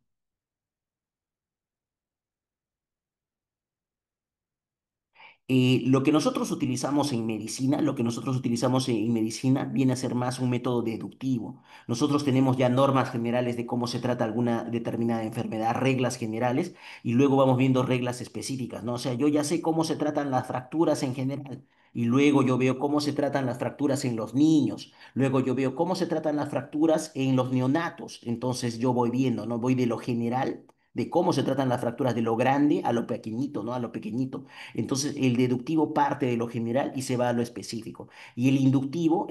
Speaker 1: Lo que nosotros utilizamos en medicina, lo que nosotros utilizamos en medicina viene a ser más un método deductivo. Nosotros tenemos ya normas generales de cómo se trata alguna determinada enfermedad, reglas generales, y luego vamos viendo reglas específicas, ¿no? O sea, yo ya sé cómo se tratan las fracturas en general, y luego yo veo cómo se tratan las fracturas en los niños, luego yo veo cómo se tratan las fracturas en los neonatos. Entonces yo voy viendo, ¿no? Voy de lo general, de cómo se tratan las fracturas de lo grande a lo pequeñito, ¿no? A lo pequeñito. Entonces, el deductivo parte de lo general y se va a lo específico. Y el inductivo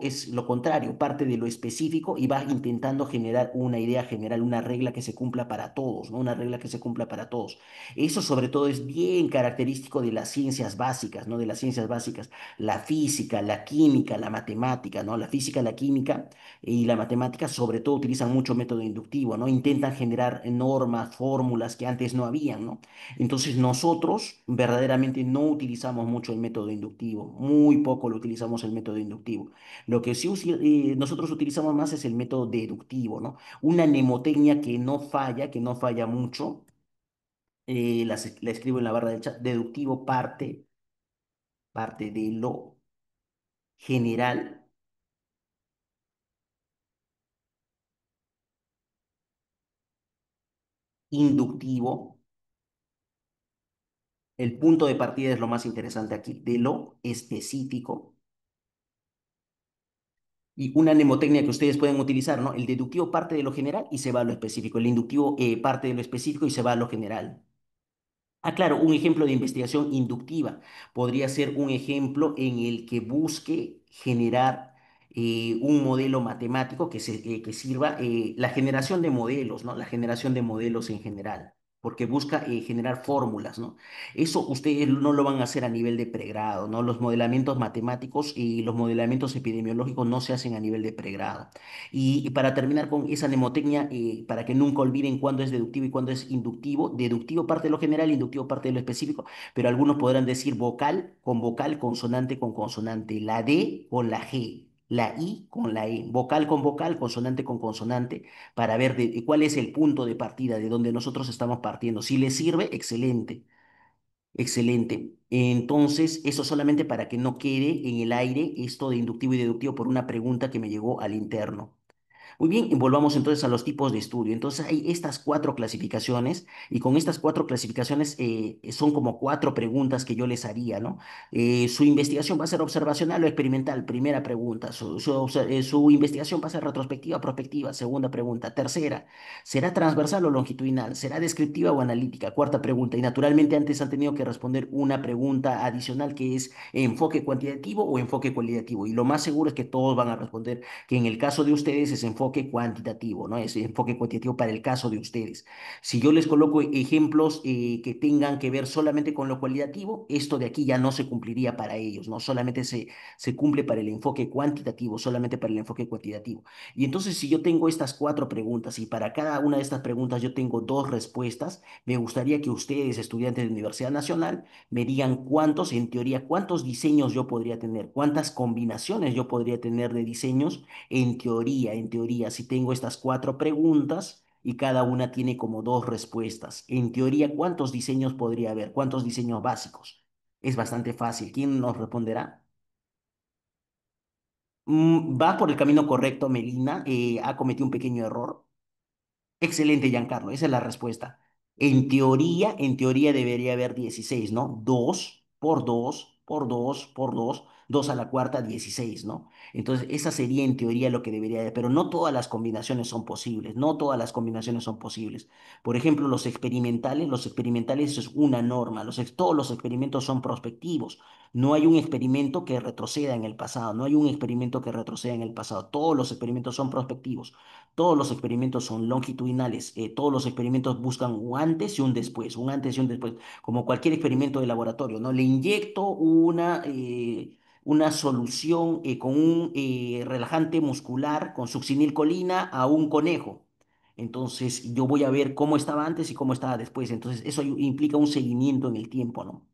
Speaker 1: es lo contrario, parte de lo específico y va intentando generar una idea general, una regla que se cumpla para todos, ¿no? Una regla que se cumpla para todos. Eso sobre todo es bien característico de las ciencias básicas, ¿no? De las ciencias básicas, la física, la química, la matemática, ¿no? La física, la química y la matemática sobre todo utilizan mucho método inductivo, ¿no? Intentan generar normas, fórmulas que antes no habían, ¿no? Entonces nosotros verdaderamente no utilizamos mucho el método inductivo, muy poco lo utilizamos el método inductivo. Lo que sí nosotros utilizamos más es el método deductivo, ¿no? Una mnemotecnia que no falla mucho, la escribo en la barra del chat, deductivo parte de lo general, inductivo, el punto de partida es lo más interesante aquí, de lo específico. Y una mnemotecnia que ustedes pueden utilizar, ¿no? El deductivo parte de lo general y se va a lo específico. El inductivo parte de lo específico y se va a lo general. Ah, claro, un ejemplo de investigación inductiva podría ser un ejemplo en el que busque generar un modelo matemático que sirva la generación de modelos, ¿no? La generación de modelos en general, porque busca generar fórmulas, ¿no? Eso ustedes no lo van a hacer a nivel de pregrado, ¿no? Los modelamientos matemáticos y los modelamientos epidemiológicos no se hacen a nivel de pregrado. Y para terminar con esa mnemotecnia, para que nunca olviden cuándo es deductivo y cuándo es inductivo, deductivo parte de lo general, inductivo parte de lo específico, pero algunos podrán decir vocal, consonante con consonante, la D con la G. La I con la E, vocal con vocal, consonante con consonante, para ver de cuál es el punto de partida, de donde nosotros estamos partiendo. Si les sirve, excelente, excelente. Entonces, eso solamente para que no quede en el aire esto de inductivo y deductivo por una pregunta que me llegó al interno. Muy bien, y volvamos entonces a los tipos de estudio. Entonces hay estas cuatro clasificaciones y con estas cuatro clasificaciones son como cuatro preguntas que yo les haría, ¿no? Su investigación va a ser observacional o experimental, primera pregunta. Su investigación va a ser retrospectiva, prospectiva, segunda pregunta. Tercera, ¿será transversal o longitudinal? ¿Será descriptiva o analítica? Cuarta pregunta. Y naturalmente antes han tenido que responder una pregunta adicional que es enfoque cuantitativo o enfoque cualitativo. Y lo más seguro es que todos van a responder que en el caso de ustedes es enfoque cuantitativo, ¿no? Es enfoque cuantitativo para el caso de ustedes. Si yo les coloco ejemplos que tengan que ver solamente con lo cualitativo, esto de aquí ya no se cumpliría para ellos, ¿no? Solamente se cumple para el enfoque cuantitativo, solamente para el enfoque cuantitativo. Y entonces, si yo tengo estas cuatro preguntas y para cada una de estas preguntas yo tengo dos respuestas, me gustaría que ustedes, estudiantes de Universidad Nacional, me digan cuántos, en teoría, cuántos diseños yo podría tener, cuántas combinaciones yo podría tener de diseños en teoría, si tengo estas cuatro preguntas y cada una tiene como dos respuestas, en teoría, ¿cuántos diseños podría haber? ¿Cuántos diseños básicos? Es bastante fácil. ¿Quién nos responderá? Va por el camino correcto, Melina. Ha cometido un pequeño error. Excelente, Giancarlo, esa es la respuesta. En teoría debería haber 16, ¿no? 2 por 2 por 2 por 2, 2 a la cuarta, 16, ¿no? Entonces, esa sería en teoría lo que debería haber, pero no todas las combinaciones son posibles, no todas las combinaciones son posibles. Por ejemplo, los experimentales es una norma, todos los experimentos son prospectivos. No hay un experimento que retroceda en el pasado, no hay un experimento que retroceda en el pasado, todos los experimentos son prospectivos. Todos los experimentos son longitudinales, todos los experimentos buscan un antes y un después, un antes y un después, como cualquier experimento de laboratorio, ¿no? Le inyecto una solución con un relajante muscular, con succinilcolina a un conejo. Entonces, yo voy a ver cómo estaba antes y cómo estaba después. Entonces, eso implica un seguimiento en el tiempo, ¿no?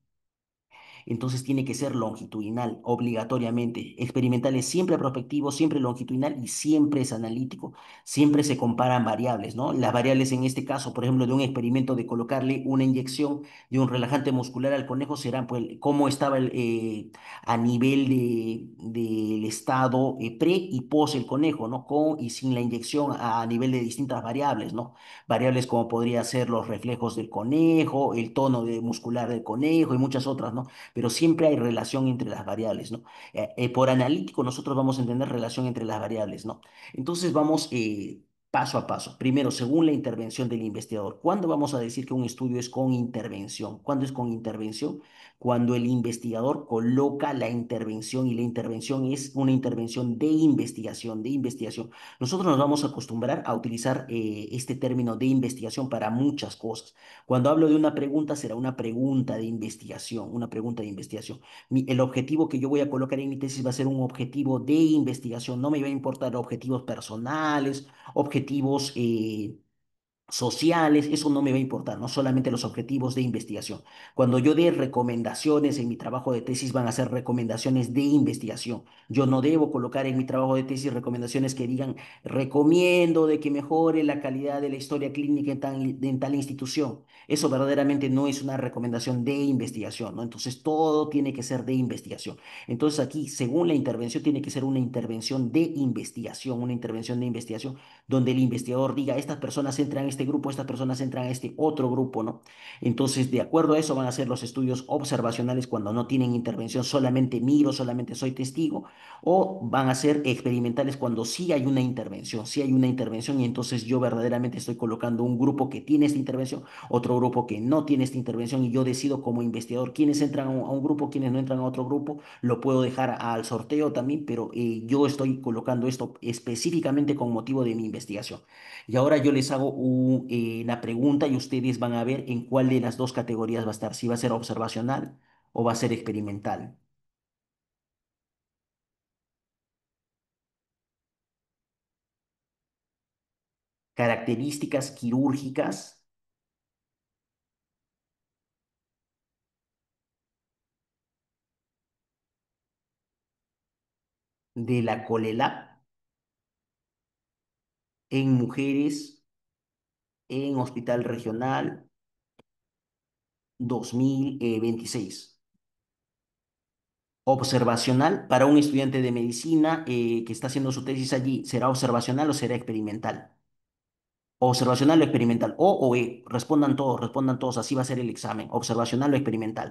Speaker 1: Entonces tiene que ser longitudinal, obligatoriamente. Experimental es siempre prospectivo, siempre longitudinal y siempre es analítico. Siempre se comparan variables, ¿no? Las variables en este caso, por ejemplo, de un experimento de colocarle una inyección de un relajante muscular al conejo serán, pues, cómo estaba a nivel del estado pre y post el conejo, ¿no? Con y sin la inyección a nivel de distintas variables, ¿no? Variables como podría ser los reflejos del conejo, el tono muscular del conejo y muchas otras, ¿no? Pero siempre hay relación entre las variables, ¿no? Por analítico nosotros vamos a entender relación entre las variables, ¿no? Entonces vamos paso a paso. Primero, según la intervención del investigador, ¿cuándo vamos a decir que un estudio es con intervención? ¿Cuándo es con intervención? Cuando el investigador coloca la intervención y la intervención es una intervención de investigación, de investigación. Nosotros nos vamos a acostumbrar a utilizar este término de investigación para muchas cosas. Cuando hablo de una pregunta, será una pregunta de investigación, una pregunta de investigación. El objetivo que yo voy a colocar en mi tesis va a ser un objetivo de investigación. No me va a importar objetivos personales, objetivos sociales, eso no me va a importar, no solamente los objetivos de investigación. Cuando yo dé recomendaciones en mi trabajo de tesis, van a ser recomendaciones de investigación. Yo no debo colocar en mi trabajo de tesis recomendaciones que digan, recomiendo de que mejore la calidad de la historia clínica en tal institución. Eso verdaderamente no es una recomendación de investigación, ¿no? Entonces, todo tiene que ser de investigación. Entonces, aquí, según la intervención, tiene que ser una intervención de investigación, una intervención de investigación donde el investigador diga, estas personas entran a este grupo, estas personas entran a este otro grupo, ¿no? Entonces, de acuerdo a eso van a ser los estudios observacionales cuando no tienen intervención, solamente miro, solamente soy testigo, o van a ser experimentales cuando sí hay una intervención y entonces yo verdaderamente estoy colocando un grupo que tiene esta intervención, otro grupo que no tiene esta intervención y yo decido como investigador quiénes entran a un grupo, quiénes no entran a otro grupo, lo puedo dejar al sorteo también, pero yo estoy colocando esto específicamente con motivo de mi investigación. Y ahora yo les hago una pregunta y ustedes van a ver en cuál de las dos categorías va a estar, si va a ser observacional o va a ser experimental. Características quirúrgicas de la COLELAP en mujeres en Hospital Regional 2026. Observacional para un estudiante de medicina que está haciendo su tesis allí, ¿será observacional o será experimental? Observacional o experimental. O E. Respondan todos, así va a ser el examen. Observacional o experimental.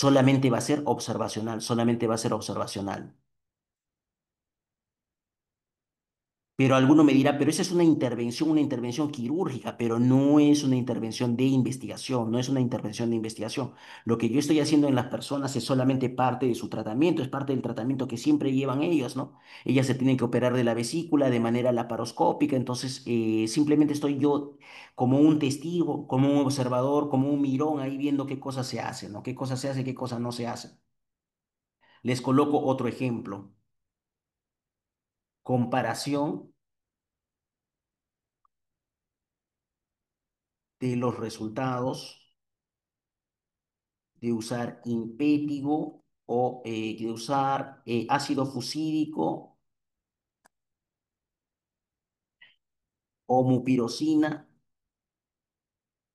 Speaker 1: Solamente va a ser observacional, solamente va a ser observacional. Pero alguno me dirá, pero esa es una intervención quirúrgica, pero no es una intervención de investigación, no es una intervención de investigación. Lo que yo estoy haciendo en las personas es solamente parte de su tratamiento, es parte del tratamiento que siempre llevan ellos, ¿no? Ellas se tienen que operar de la vesícula de manera laparoscópica, entonces simplemente estoy yo como un testigo, como un observador, como un mirón ahí viendo qué cosas se hacen, ¿no? Qué cosas se hace, qué cosas no se hacen. Les coloco otro ejemplo. Comparación de los resultados de usar impétigo o de usar ácido fusídico o mupirocina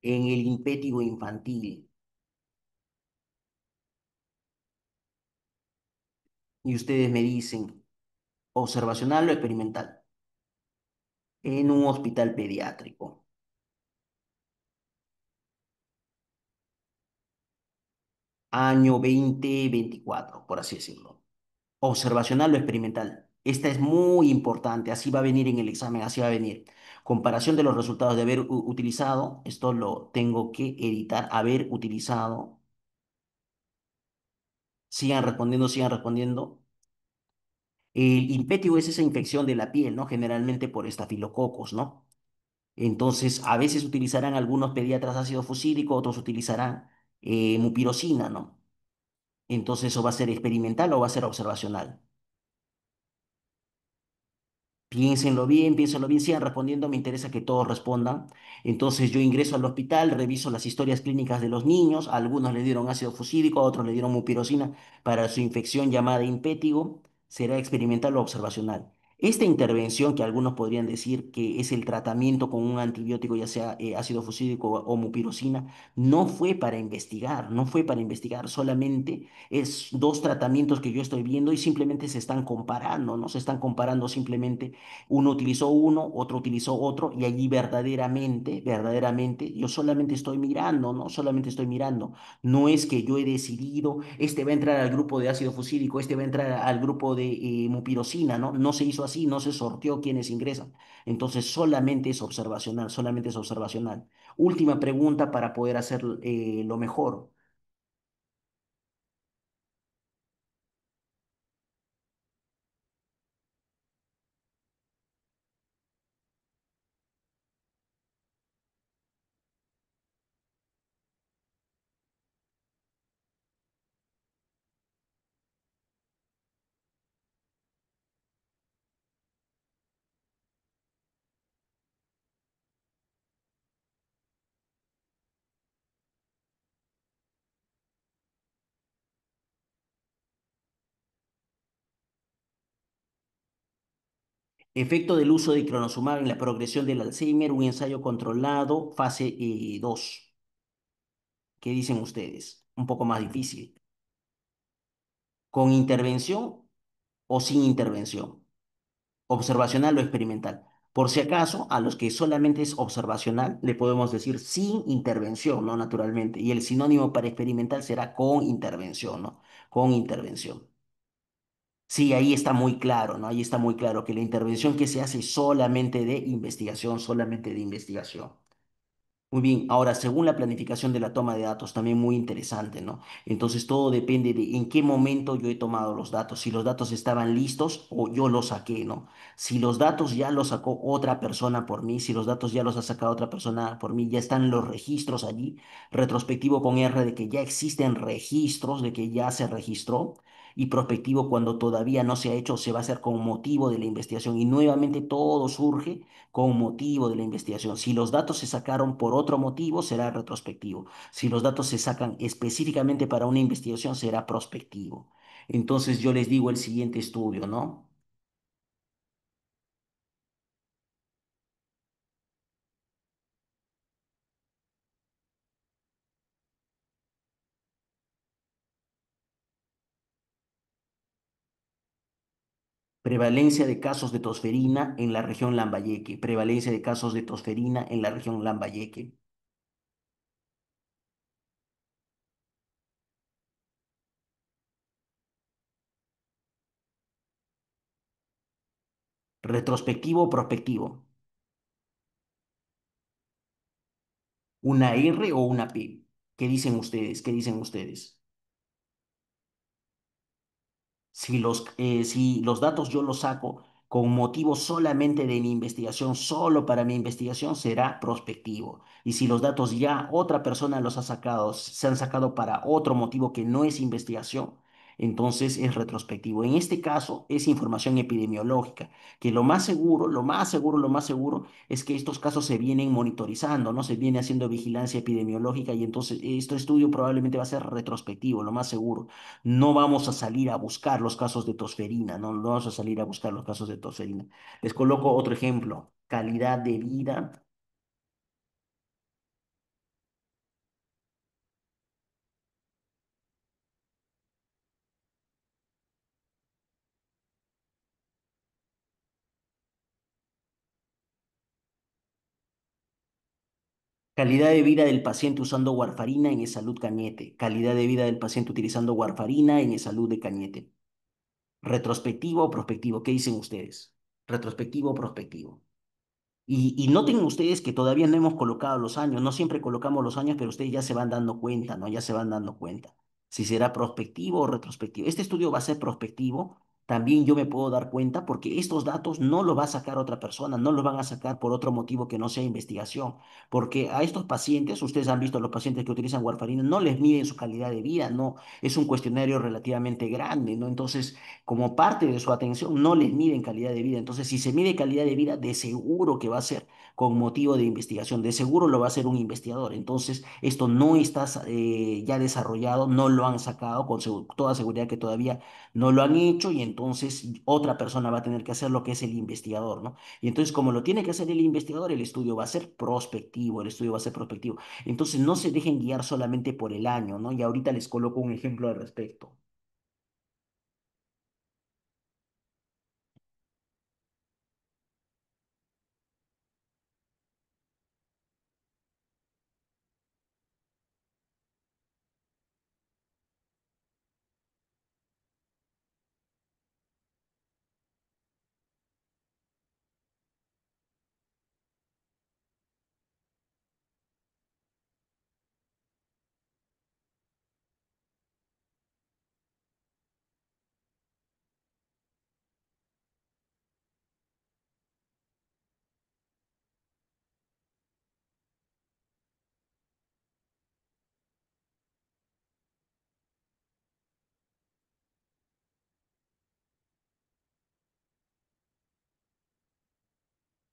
Speaker 1: en el impétigo infantil. Y ustedes me dicen, observacional o experimental, en un hospital pediátrico, año 2024 por así decirlo. Observacional o experimental. Esta es muy importante, así va a venir en el examen, así va a venir. Comparación de los resultados de haber utilizado, esto lo tengo que editar, haber utilizado. Sigan respondiendo, sigan respondiendo. El impétigo es esa infección de la piel, ¿no? Generalmente por estafilococos, ¿no? Entonces, a veces utilizarán algunos pediatras ácido fusídico, otros utilizarán mupirocina, ¿no? Entonces, ¿eso va a ser experimental o va a ser observacional? Piénsenlo bien, sigan respondiendo, me interesa que todos respondan. Entonces yo ingreso al hospital, reviso las historias clínicas de los niños, a algunos le dieron ácido fusídico, a otros le dieron mupirocina para su infección llamada impétigo, será experimental o observacional. Esta intervención que algunos podrían decir que es el tratamiento con un antibiótico, ya sea ácido fusídico o mupirocina, no fue para investigar, no fue para investigar, solamente es dos tratamientos que yo estoy viendo y simplemente se están comparando, ¿no? Se están comparando simplemente uno utilizó uno, otro utilizó otro, y allí verdaderamente, yo solamente estoy mirando, ¿no? Solamente estoy mirando. No es que yo he decidido, este va a entrar al grupo de ácido fusídico, este va a entrar al grupo de mupirocina, ¿no? No se hizo así, no se sorteó quienes ingresan. Entonces, solamente es observacional, solamente es observacional. Última pregunta para poder hacer lo mejor. Efecto del uso de cronosumab en la progresión del Alzheimer, un ensayo controlado, fase 2. ¿Qué dicen ustedes? Un poco más difícil. ¿Con intervención o sin intervención? Observacional o experimental. Por si acaso, a los que solamente es observacional, le podemos decir sin intervención, ¿no? Naturalmente. Y el sinónimo para experimental será con intervención, ¿no? Con intervención. Sí, ahí está muy claro, ¿no? Ahí está muy claro que la intervención que se hace es solamente de investigación, solamente de investigación. Muy bien, ahora, según la planificación de la toma de datos, también muy interesante, ¿no? Entonces, todo depende de en qué momento yo he tomado los datos, si los datos estaban listos o yo los saqué, ¿no? Si los datos ya los sacó otra persona por mí, si los datos ya los ha sacado otra persona por mí, ya están los registros allí, retrospectivo con R de que ya existen registros, de que ya se registró, y prospectivo cuando todavía no se ha hecho, se va a hacer con motivo de la investigación, y nuevamente todo surge con motivo de la investigación. Si los datos se sacaron por otro motivo, será retrospectivo. Si los datos se sacan específicamente para una investigación, será prospectivo. Entonces yo les digo el siguiente estudio, ¿no? Prevalencia de casos de tosferina en la región Lambayeque. Prevalencia de casos de tosferina en la región Lambayeque. Retrospectivo o prospectivo. ¿Una R o una P? ¿Qué dicen ustedes? ¿Qué dicen ustedes? Si los datos yo los saco con motivo solamente de mi investigación, solo para mi investigación, será prospectivo. Y si los datos ya otra persona los ha sacado, se han sacado para otro motivo que no es investigación, entonces es retrospectivo. En este caso es información epidemiológica, que lo más seguro, lo más seguro, lo más seguro es que estos casos se vienen monitorizando, ¿no? Se viene haciendo vigilancia epidemiológica y entonces este estudio probablemente va a ser retrospectivo, lo más seguro. No vamos a salir a buscar los casos de tosferina, no, no vamos a salir a buscar los casos de tosferina. Les coloco otro ejemplo, calidad de vida. Calidad de vida del paciente usando warfarina en salud Cañete. Calidad de vida del paciente utilizando warfarina en salud de Cañete. Retrospectivo o prospectivo, ¿qué dicen ustedes? Retrospectivo o prospectivo. Y noten ustedes que todavía no hemos colocado los años, no siempre colocamos los años, pero ustedes ya se van dando cuenta, ¿no? Ya se van dando cuenta si será prospectivo o retrospectivo. Este estudio va a ser prospectivo, también yo me puedo dar cuenta porque estos datos no los va a sacar otra persona, no los van a sacar por otro motivo que no sea investigación, porque a estos pacientes, ustedes han visto a los pacientes que utilizan warfarina, no les miden su calidad de vida, no, es un cuestionario relativamente grande, ¿no? Entonces, como parte de su atención, no les miden calidad de vida. Entonces, si se mide calidad de vida, de seguro que va a ser con motivo de investigación, de seguro lo va a hacer un investigador. Entonces, esto no está ya desarrollado, no lo han sacado con toda seguridad que todavía no lo han hecho y entonces otra persona va a tener que hacer lo que es el investigador, ¿no? Y entonces, como lo tiene que hacer el investigador, el estudio va a ser prospectivo, el estudio va a ser prospectivo. Entonces, no se dejen guiar solamente por el año, ¿no? Y ahorita les coloco un ejemplo al respecto.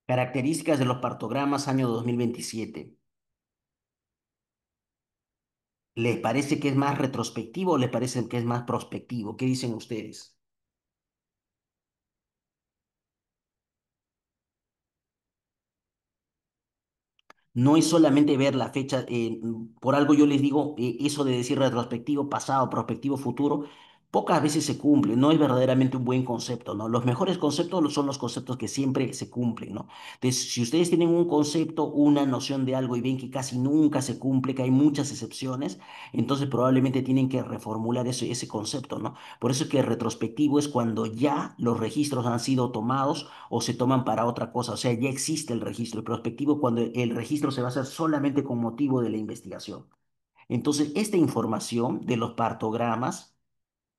Speaker 1: Características de los partogramas año 2027. ¿Les parece que es más retrospectivo o les parece que es más prospectivo? ¿Qué dicen ustedes? No es solamente ver la fecha, por algo yo les digo, eso de decir retrospectivo, pasado, prospectivo, futuro, pocas veces se cumple, no es verdaderamente un buen concepto, ¿no? Los mejores conceptos son los conceptos que siempre se cumplen, ¿no? Entonces, si ustedes tienen un concepto, una noción de algo y ven que casi nunca se cumple, que hay muchas excepciones, entonces probablemente tienen que reformular ese concepto, ¿no? Por eso es que retrospectivo es cuando ya los registros han sido tomados o se toman para otra cosa. O sea, ya existe el registro. El prospectivo cuando el registro se va a hacer solamente con motivo de la investigación. Entonces, esta información de los partogramas,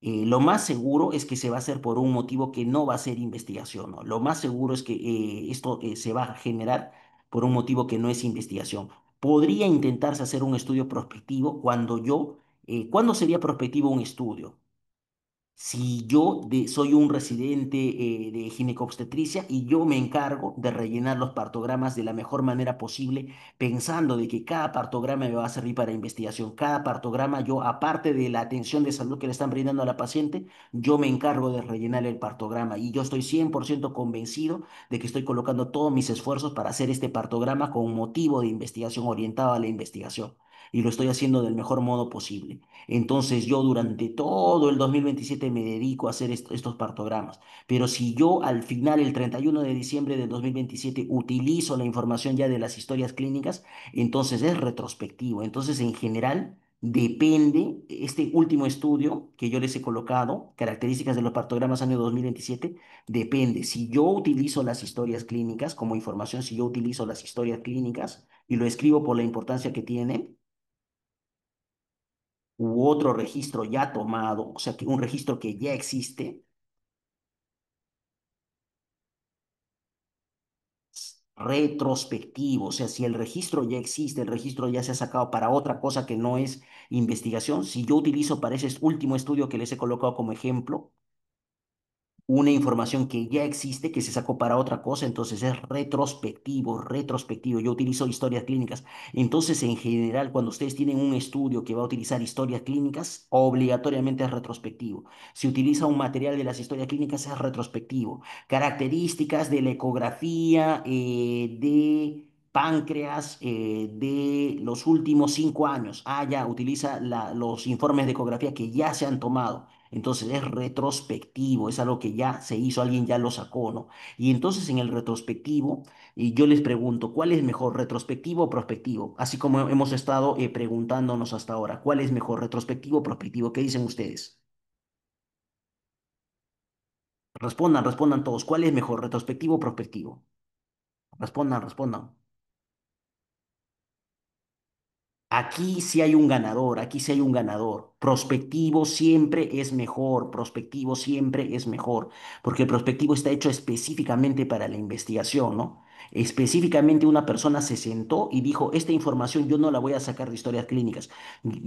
Speaker 1: lo más seguro es que se va a hacer por un motivo que no va a ser investigación, ¿no? Lo más seguro es que esto se va a generar por un motivo que no es investigación. Podría intentarse hacer un estudio prospectivo ¿cuándo sería prospectivo un estudio? Si soy un residente de ginecobstetricia y yo me encargo de rellenar los partogramas de la mejor manera posible, pensando de que cada partograma me va a servir para investigación. Cada partograma, yo, aparte de la atención de salud que le están brindando a la paciente, yo me encargo de rellenar el partograma y yo estoy 100% convencido de que estoy colocando todos mis esfuerzos para hacer este partograma con motivo de investigación, orientado a la investigación. y lo estoy haciendo del mejor modo posible. Entonces yo durante todo el 2027 me dedico a hacer estos partogramas. Pero si yo al final, el 31 de diciembre del 2027, utilizo la información ya de las historias clínicas, entonces es retrospectivo. Entonces, en general, depende, este último estudio que yo les he colocado, características de los partogramas año 2027, depende. Si yo utilizo las historias clínicas como información, si yo utilizo las historias clínicas y lo escribo por la importancia que tiene, u otro registro ya tomado, o sea, que un registro que ya existe, retrospectivo, o sea, si el registro ya existe, el registro ya se ha sacado para otra cosa que no es investigación, si yo utilizo para ese último estudio que les he colocado como ejemplo, una información que ya existe, que se sacó para otra cosa, entonces es retrospectivo, retrospectivo. Yo utilizo historias clínicas. Entonces, en general, cuando ustedes tienen un estudio que va a utilizar historias clínicas, obligatoriamente es retrospectivo. Si utiliza un material de las historias clínicas, es retrospectivo. Características de la ecografía, de páncreas de los últimos 5 años. Ah, ya, utiliza los informes de ecografía que ya se han tomado. Entonces es retrospectivo, es algo que ya se hizo, alguien ya lo sacó, ¿no? Y entonces en el retrospectivo, y yo les pregunto, ¿cuál es mejor, retrospectivo o prospectivo? Así como hemos estado preguntándonos hasta ahora, ¿cuál es mejor, retrospectivo o prospectivo? ¿Qué dicen ustedes? Respondan, respondan todos, ¿cuál es mejor, retrospectivo o prospectivo? Respondan, respondan. Aquí sí hay un ganador, aquí sí hay un ganador. Prospectivo siempre es mejor, prospectivo siempre es mejor, porque el prospectivo está hecho específicamente para la investigación, ¿no? Específicamente una persona se sentó y dijo, esta información yo no la voy a sacar de historias clínicas.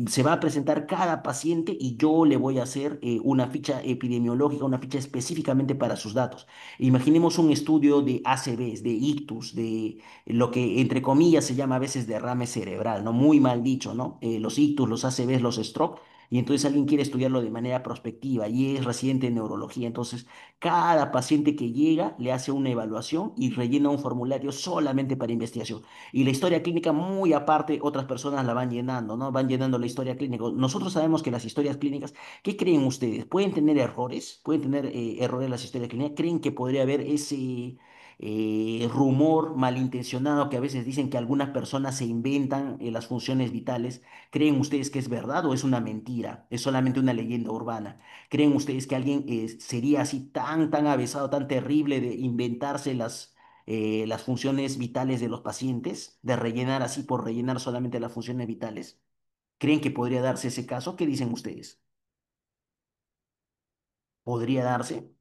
Speaker 1: Se va a presentar cada paciente y yo le voy a hacer una ficha epidemiológica, una ficha específicamente para sus datos. Imaginemos un estudio de ACVs, de ictus, de lo que entre comillas se llama a veces derrame cerebral, ¿no? Muy mal dicho, ¿no? Los ictus, los ACVs, los stroke, y entonces alguien quiere estudiarlo de manera prospectiva y es residente en neurología. Entonces, cada paciente que llega le hace una evaluación y rellena un formulario solamente para investigación. Y la historia clínica, muy aparte, otras personas la van llenando, ¿no? Van llenando la historia clínica. Nosotros sabemos que las historias clínicas, ¿qué creen ustedes? ¿Pueden tener errores? ¿Pueden tener errores las historias clínicas? ¿Creen que podría haber ese rumor malintencionado que a veces dicen que algunas personas se inventan las funciones vitales? ¿Creen ustedes que es verdad o es una mentira? ¿Es solamente una leyenda urbana? ¿Creen ustedes que alguien sería así tan, tan avesado, tan terrible de inventarse las funciones vitales de los pacientes, de rellenar así por rellenar solamente las funciones vitales? ¿Creen que podría darse ese caso? ¿Qué dicen ustedes? ¿Podría darse?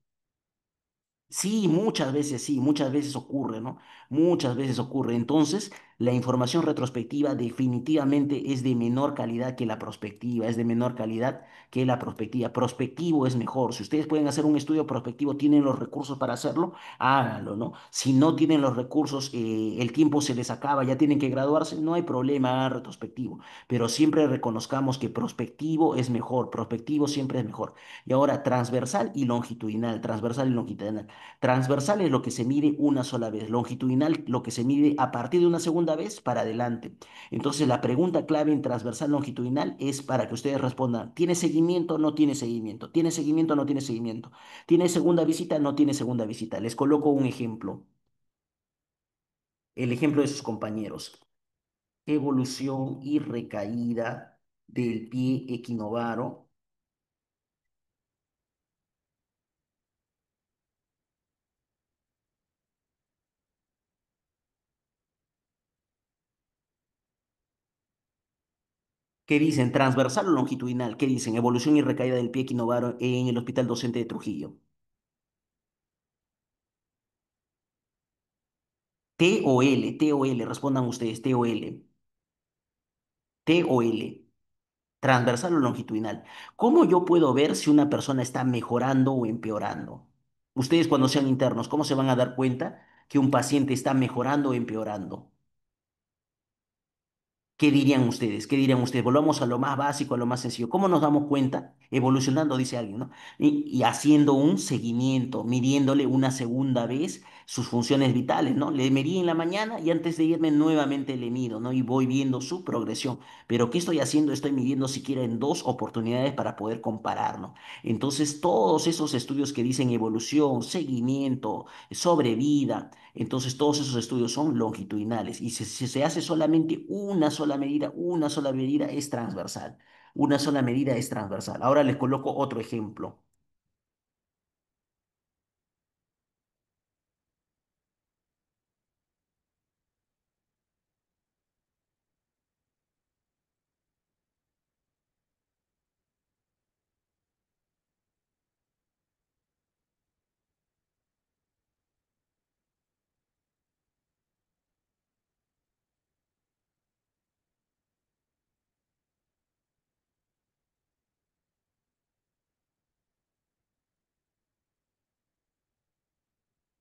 Speaker 1: Sí, muchas veces ocurre, ¿no? Muchas veces ocurre. Entonces, la información retrospectiva definitivamente es de menor calidad que la prospectiva, es de menor calidad que la prospectiva. Prospectivo es mejor. Si ustedes pueden hacer un estudio prospectivo, tienen los recursos para hacerlo, háganlo, ¿no? Si no tienen los recursos, el tiempo se les acaba, ya tienen que graduarse, no hay problema, hagan retrospectivo. Pero siempre reconozcamos que prospectivo es mejor, prospectivo siempre es mejor. Y ahora, transversal y longitudinal, transversal y longitudinal. Transversal es lo que se mide una sola vez, longitudinal lo que se mide a partir de una segunda vez para adelante. Entonces la pregunta clave en transversal longitudinal es para que ustedes respondan, ¿tiene seguimiento? ¿No tiene seguimiento? ¿Tiene seguimiento? ¿No tiene seguimiento? ¿Tiene segunda visita? ¿No tiene segunda visita? Les coloco un ejemplo, el ejemplo de sus compañeros. Evolución y recaída del pie equinovaro. ¿Qué dicen? ¿Transversal o longitudinal? ¿Qué dicen? Evolución y recaída del pie equinovaro en el Hospital Docente de Trujillo. T o L, T o L, respondan ustedes, T o L, T o L, transversal o longitudinal. ¿Cómo yo puedo ver si una persona está mejorando o empeorando? Ustedes cuando sean internos, ¿cómo se van a dar cuenta que un paciente está mejorando o empeorando? ¿Qué dirían ustedes? ¿Qué dirían ustedes? Volvamos a lo más básico, a lo más sencillo. ¿Cómo nos damos cuenta? Evolucionando, dice alguien, ¿no? Y haciendo un seguimiento, midiéndole una segunda vez sus funciones vitales, ¿no? Le medí en la mañana y antes de irme nuevamente le mido, ¿no? Y voy viendo su progresión. Pero ¿qué estoy haciendo? Estoy midiendo siquiera en dos oportunidades para poder comparar, ¿no? Entonces, todos esos estudios que dicen evolución, seguimiento, sobrevida, entonces, todos esos estudios son longitudinales y si se hace solamente una sola medida es transversal. Una sola medida es transversal. Ahora les coloco otro ejemplo.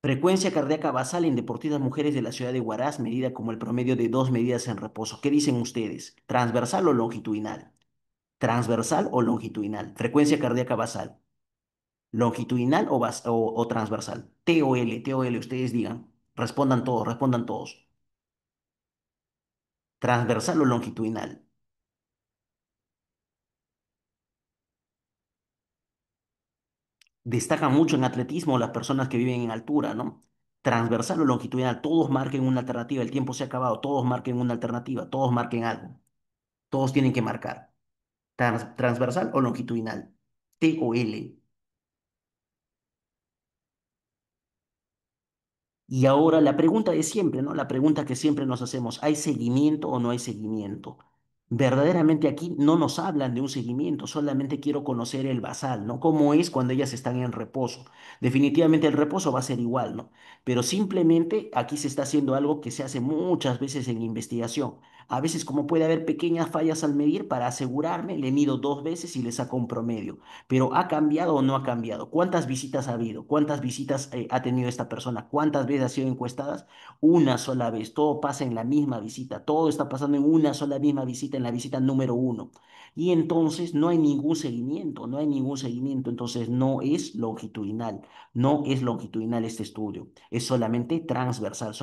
Speaker 1: Frecuencia cardíaca basal en deportistas mujeres de la ciudad de Huaraz, medida como el promedio de dos medidas en reposo. ¿Qué dicen ustedes? ¿Transversal o longitudinal? ¿Transversal o longitudinal? Frecuencia cardíaca basal. ¿Longitudinal o transversal? T o L, ustedes digan. Respondan todos, respondan todos. ¿Transversal o longitudinal? Destacan mucho en atletismo las personas que viven en altura, ¿no? Transversal o longitudinal, todos marquen una alternativa, el tiempo se ha acabado, todos marquen una alternativa, todos marquen algo, todos tienen que marcar. Transversal o longitudinal, T o L. Y ahora la pregunta de siempre, ¿no? La pregunta que siempre nos hacemos, ¿hay seguimiento o no hay seguimiento? Verdaderamente aquí no nos hablan de un seguimiento, solamente quiero conocer el basal, ¿no? ¿Cómo es cuando ellas están en reposo? Definitivamente el reposo va a ser igual, ¿no? Pero simplemente aquí se está haciendo algo que se hace muchas veces en investigación. A veces como puede haber pequeñas fallas al medir, para asegurarme, le mido dos veces y le saco un promedio. Pero ¿ha cambiado o no ha cambiado? ¿Cuántas visitas ha habido? ¿Cuántas visitas ha tenido esta persona? ¿Cuántas veces ha sido encuestadas? Una sola vez. Todo pasa en la misma visita. Todo está pasando en una sola misma visita, en la visita número uno. Y entonces no hay ningún seguimiento, no hay ningún seguimiento. Entonces no es longitudinal, no es longitudinal este estudio. Es solamente transversal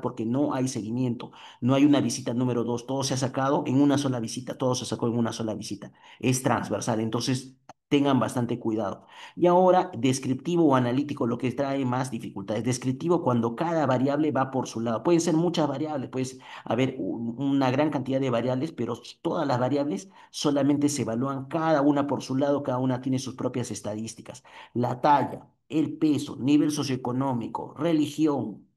Speaker 1: porque no hay seguimiento. No hay una visita número dos. Todo se ha sacado en una sola visita. Todo se sacó en una sola visita. Es transversal. Entonces tengan bastante cuidado. Y ahora, descriptivo o analítico, lo que trae más dificultades. Descriptivo cuando cada variable va por su lado. Pueden ser muchas variables, puede haber una gran cantidad de variables, pero todas las variables solamente se evalúan cada una por su lado, cada una tiene sus propias estadísticas. La talla, el peso, nivel socioeconómico, religión,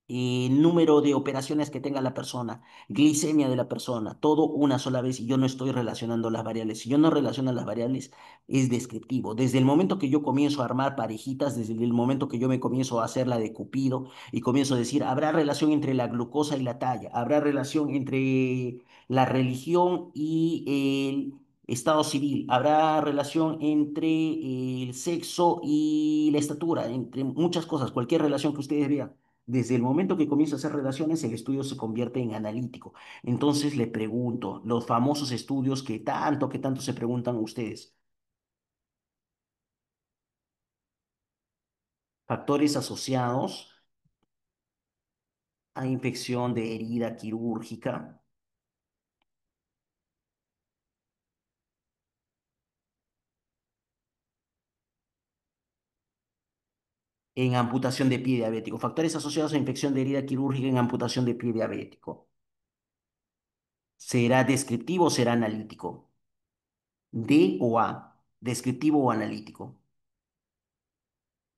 Speaker 1: número de operaciones que tenga la persona, glicemia de la persona, todo una sola vez y yo no estoy relacionando las variables. Si yo no relaciono las variables, es descriptivo. Desde el momento que yo comienzo a armar parejitas, desde el momento que yo me comienzo a hacer la de Cupido y comienzo a decir, habrá relación entre la glucosa y la talla, habrá relación entre la religión y el estado civil, habrá relación entre el sexo y la estatura, entre muchas cosas, cualquier relación que ustedes vean. Desde el momento que comienzo a hacer relaciones, el estudio se convierte en analítico. Entonces le pregunto, los famosos estudios que tanto se preguntan ustedes, factores asociados a infección de herida quirúrgica, en amputación de pie diabético, factores asociados a infección de herida quirúrgica en amputación de pie diabético. ¿Será descriptivo o será analítico? D o A, descriptivo o analítico.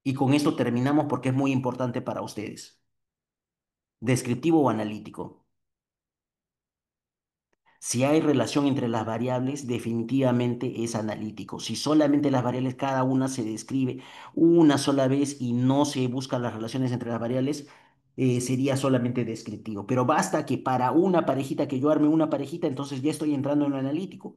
Speaker 1: Y con esto terminamos porque es muy importante para ustedes. Descriptivo o analítico. Si hay relación entre las variables, definitivamente es analítico. Si solamente las variables, cada una se describe una sola vez y no se buscan las relaciones entre las variables, sería solamente descriptivo. Pero basta que para una parejita, que yo arme una parejita, entonces ya estoy entrando en lo analítico.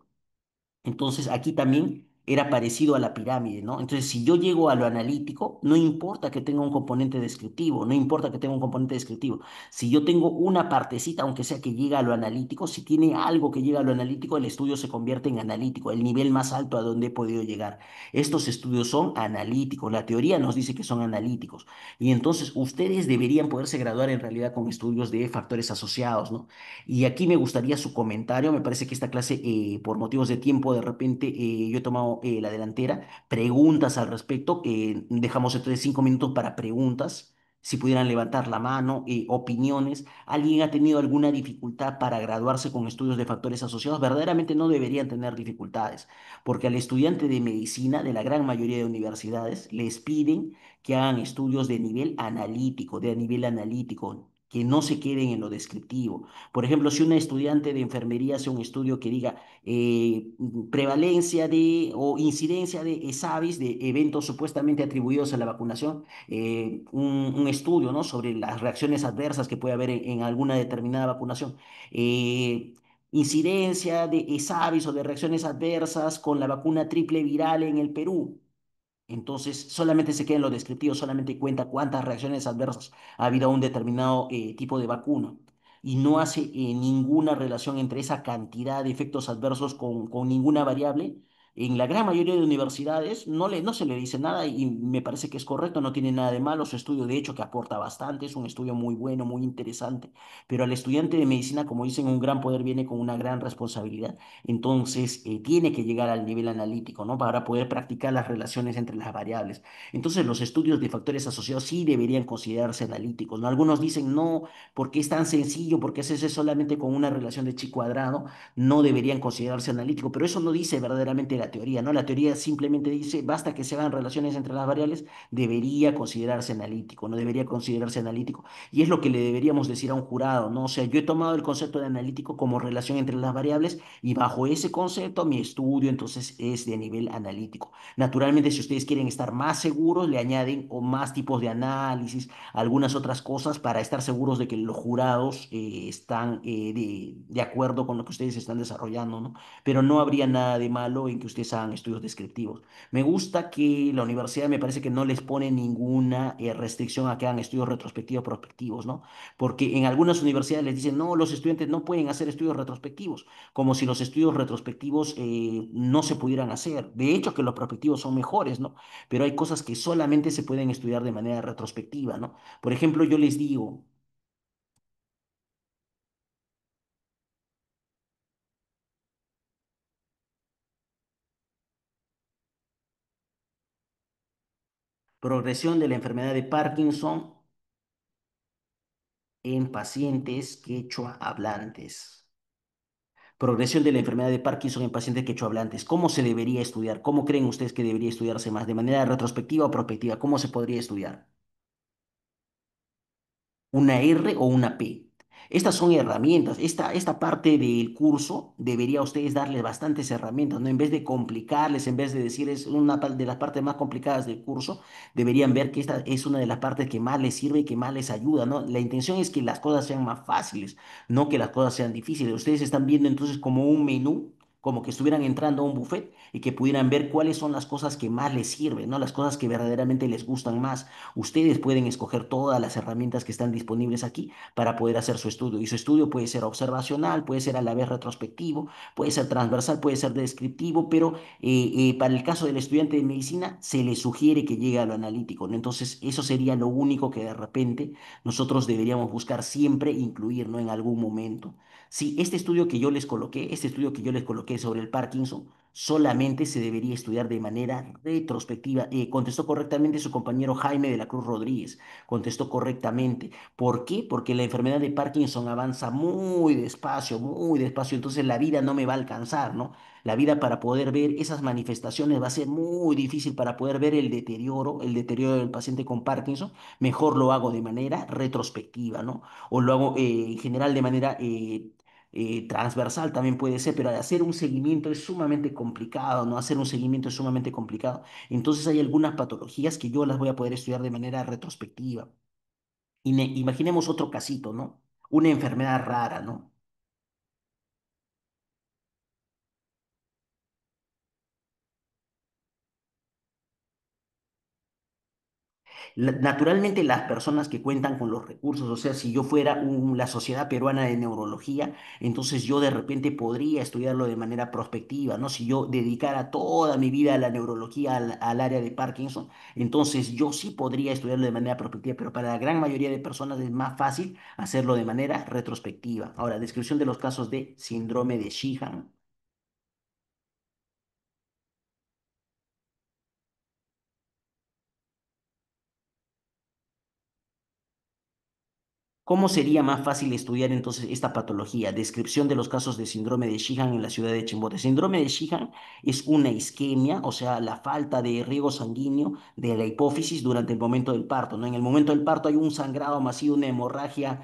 Speaker 1: Entonces aquí también era parecido a la pirámide, ¿no? Entonces, si yo llego a lo analítico, no importa que tenga un componente descriptivo, no importa que tenga un componente descriptivo. Si yo tengo una partecita, aunque sea que llega a lo analítico, si tiene algo que llega a lo analítico, el estudio se convierte en analítico, el nivel más alto a donde he podido llegar. Estos estudios son analíticos, la teoría nos dice que son analíticos. Y entonces ustedes deberían poderse graduar en realidad con estudios de factores asociados, ¿no? Y aquí me gustaría su comentario. Me parece que esta clase, por motivos de tiempo, de repente yo he tomado la delantera. Preguntas al respecto. Dejamos entonces 5 minutos para preguntas. Si pudieran levantar la mano, opiniones. ¿Alguien ha tenido alguna dificultad para graduarse con estudios de factores asociados? Verdaderamente no deberían tener dificultades, porque al estudiante de medicina de la gran mayoría de universidades les piden que hagan estudios de nivel analítico, que no se queden en lo descriptivo. Por ejemplo, si una estudiante de enfermería hace un estudio que diga prevalencia de o incidencia de ESAVIS, de eventos supuestamente atribuidos a la vacunación, un estudio, ¿no?, sobre las reacciones adversas que puede haber en alguna determinada vacunación. eh, Incidencia de ESAVIS o de reacciones adversas con la vacuna triple viral en el Perú. Entonces, solamente se queda en lo descriptivo, solamente cuenta cuántas reacciones adversas ha habido a un determinado tipo de vacuna y no hace ninguna relación entre esa cantidad de efectos adversos con ninguna variable. En la gran mayoría de universidades no se le dice nada y me parece que es correcto, no tiene nada de malo. Su estudio, de hecho, que aporta bastante, es un estudio muy bueno, muy interesante. Pero al estudiante de medicina, como dicen, un gran poder viene con una gran responsabilidad. Entonces, tiene que llegar al nivel analítico, ¿no? Para poder practicar las relaciones entre las variables. Entonces, los estudios de factores asociados sí deberían considerarse analíticos, ¿no? Algunos dicen no, porque es tan sencillo, porque es ese solamente con una relación de chi cuadrado, no deberían considerarse analíticos, pero eso no dice verdaderamente la teoría, ¿no? La teoría simplemente dice, basta que se hagan relaciones entre las variables, debería considerarse analítico, no debería considerarse analítico. Y es lo que le deberíamos decir a un jurado, ¿no? O sea, yo he tomado el concepto de analítico como relación entre las variables y bajo ese concepto, mi estudio entonces es de nivel analítico. Naturalmente, si ustedes quieren estar más seguros, le añaden o más tipos de análisis, algunas otras cosas para estar seguros de que los jurados están de acuerdo con lo que ustedes están desarrollando, ¿no? Pero no habría nada de malo en que ustedes hagan estudios descriptivos. Me gusta que la universidad me parece que no les pone ninguna restricción a que hagan estudios retrospectivos prospectivos, ¿no? Porque en algunas universidades les dicen, no, los estudiantes no pueden hacer estudios retrospectivos como si los estudios retrospectivos no se pudieran hacer. De hecho, que los prospectivos son mejores, ¿no? Pero hay cosas que solamente se pueden estudiar de manera retrospectiva, ¿no? Por ejemplo, yo les digo, progresión de la enfermedad de Parkinson en pacientes quechua hablantes. Progresión de la enfermedad de Parkinson en pacientes quechohablantes. ¿Cómo se debería estudiar? ¿Cómo creen ustedes que debería estudiarse más? ¿De manera retrospectiva o prospectiva? ¿Cómo se podría estudiar? ¿Una R o una P? Estas son herramientas. Esta parte del curso debería a ustedes darles bastantes herramientas, ¿no? En vez de complicarles, en vez de decir es una de las partes más complicadas del curso, deberían ver que esta es una de las partes que más les sirve y que más les ayuda, ¿no? La intención es que las cosas sean más fáciles, no que las cosas sean difíciles. Ustedes están viendo entonces como un menú, como que estuvieran entrando a un buffet y que pudieran ver cuáles son las cosas que más les sirven, ¿no? Las cosas que verdaderamente les gustan más. Ustedes pueden escoger todas las herramientas que están disponibles aquí para poder hacer su estudio. Y su estudio puede ser observacional, puede ser a la vez retrospectivo, puede ser transversal, puede ser descriptivo, pero para el caso del estudiante de medicina se le sugiere que llegue a lo analítico, ¿no? Entonces, eso sería lo único que de repente nosotros deberíamos buscar siempre incluir, ¿no?, en algún momento. Sí, este estudio que yo les coloqué sobre el Parkinson, solamente se debería estudiar de manera retrospectiva. Contestó correctamente su compañero Jaime de la Cruz Rodríguez, contestó correctamente. ¿Por qué? Porque la enfermedad de Parkinson avanza muy despacio, entonces la vida no me va a alcanzar, ¿no? La vida para poder ver esas manifestaciones va a ser muy difícil para poder ver el deterioro del paciente con Parkinson. Mejor lo hago de manera retrospectiva, ¿no? O lo hago en general de manera transversal también puede ser, pero al hacer un seguimiento es sumamente complicado, ¿no? Hacer un seguimiento es sumamente complicado. Entonces hay algunas patologías que yo las voy a poder estudiar de manera retrospectiva. Imaginemos otro casito, ¿no? Una enfermedad rara, ¿no? Naturalmente, las personas que cuentan con los recursos, o sea, si yo fuera la Sociedad Peruana de Neurología, entonces yo de repente podría estudiarlo de manera prospectiva, ¿no? Si yo dedicara toda mi vida a la neurología, al área de Parkinson, entonces yo sí podría estudiarlo de manera prospectiva, pero para la gran mayoría de personas es más fácil hacerlo de manera retrospectiva. Ahora, descripción de los casos de síndrome de Sheehan. ¿Cómo sería más fácil estudiar entonces esta patología? Descripción de los casos de síndrome de Sheehan en la ciudad de Chimbote. Síndrome de Sheehan es una isquemia, o sea, la falta de riego sanguíneo de la hipófisis durante el momento del parto, ¿no? En el momento del parto hay un sangrado masivo, una hemorragia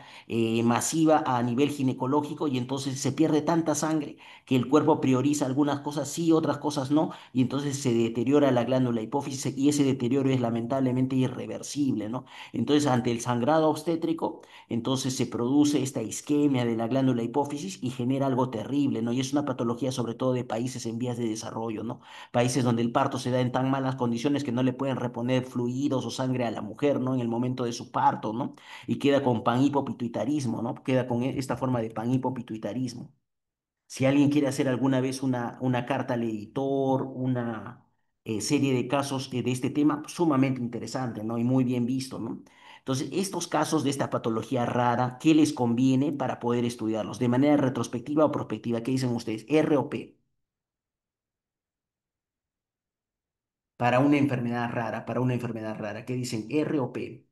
Speaker 1: masiva a nivel ginecológico y entonces se pierde tanta sangre que el cuerpo prioriza algunas cosas sí, otras cosas no, y entonces se deteriora la glándula hipófisis y ese deterioro es lamentablemente irreversible, ¿no? Entonces, ante el sangrado obstétrico, entonces se produce esta isquemia de la glándula hipófisis y genera algo terrible, ¿no? Y es una patología sobre todo de países en vías de desarrollo, ¿no? Países donde el parto se da en tan malas condiciones que no le pueden reponer fluidos o sangre a la mujer, ¿no? En el momento de su parto, ¿no? Y queda con panhipopituitarismo, ¿no? Queda con esta forma de panhipopituitarismo. Si alguien quiere hacer alguna vez una carta al editor, una serie de casos de este tema, pues, sumamente interesante, ¿no? Y muy bien visto, ¿no? Entonces, estos casos de esta patología rara, ¿qué les conviene para poder estudiarlos? ¿De manera retrospectiva o prospectiva? ¿Qué dicen ustedes? ¿R o P? Para una enfermedad rara, para una enfermedad rara. ¿Qué dicen? ¿R o P?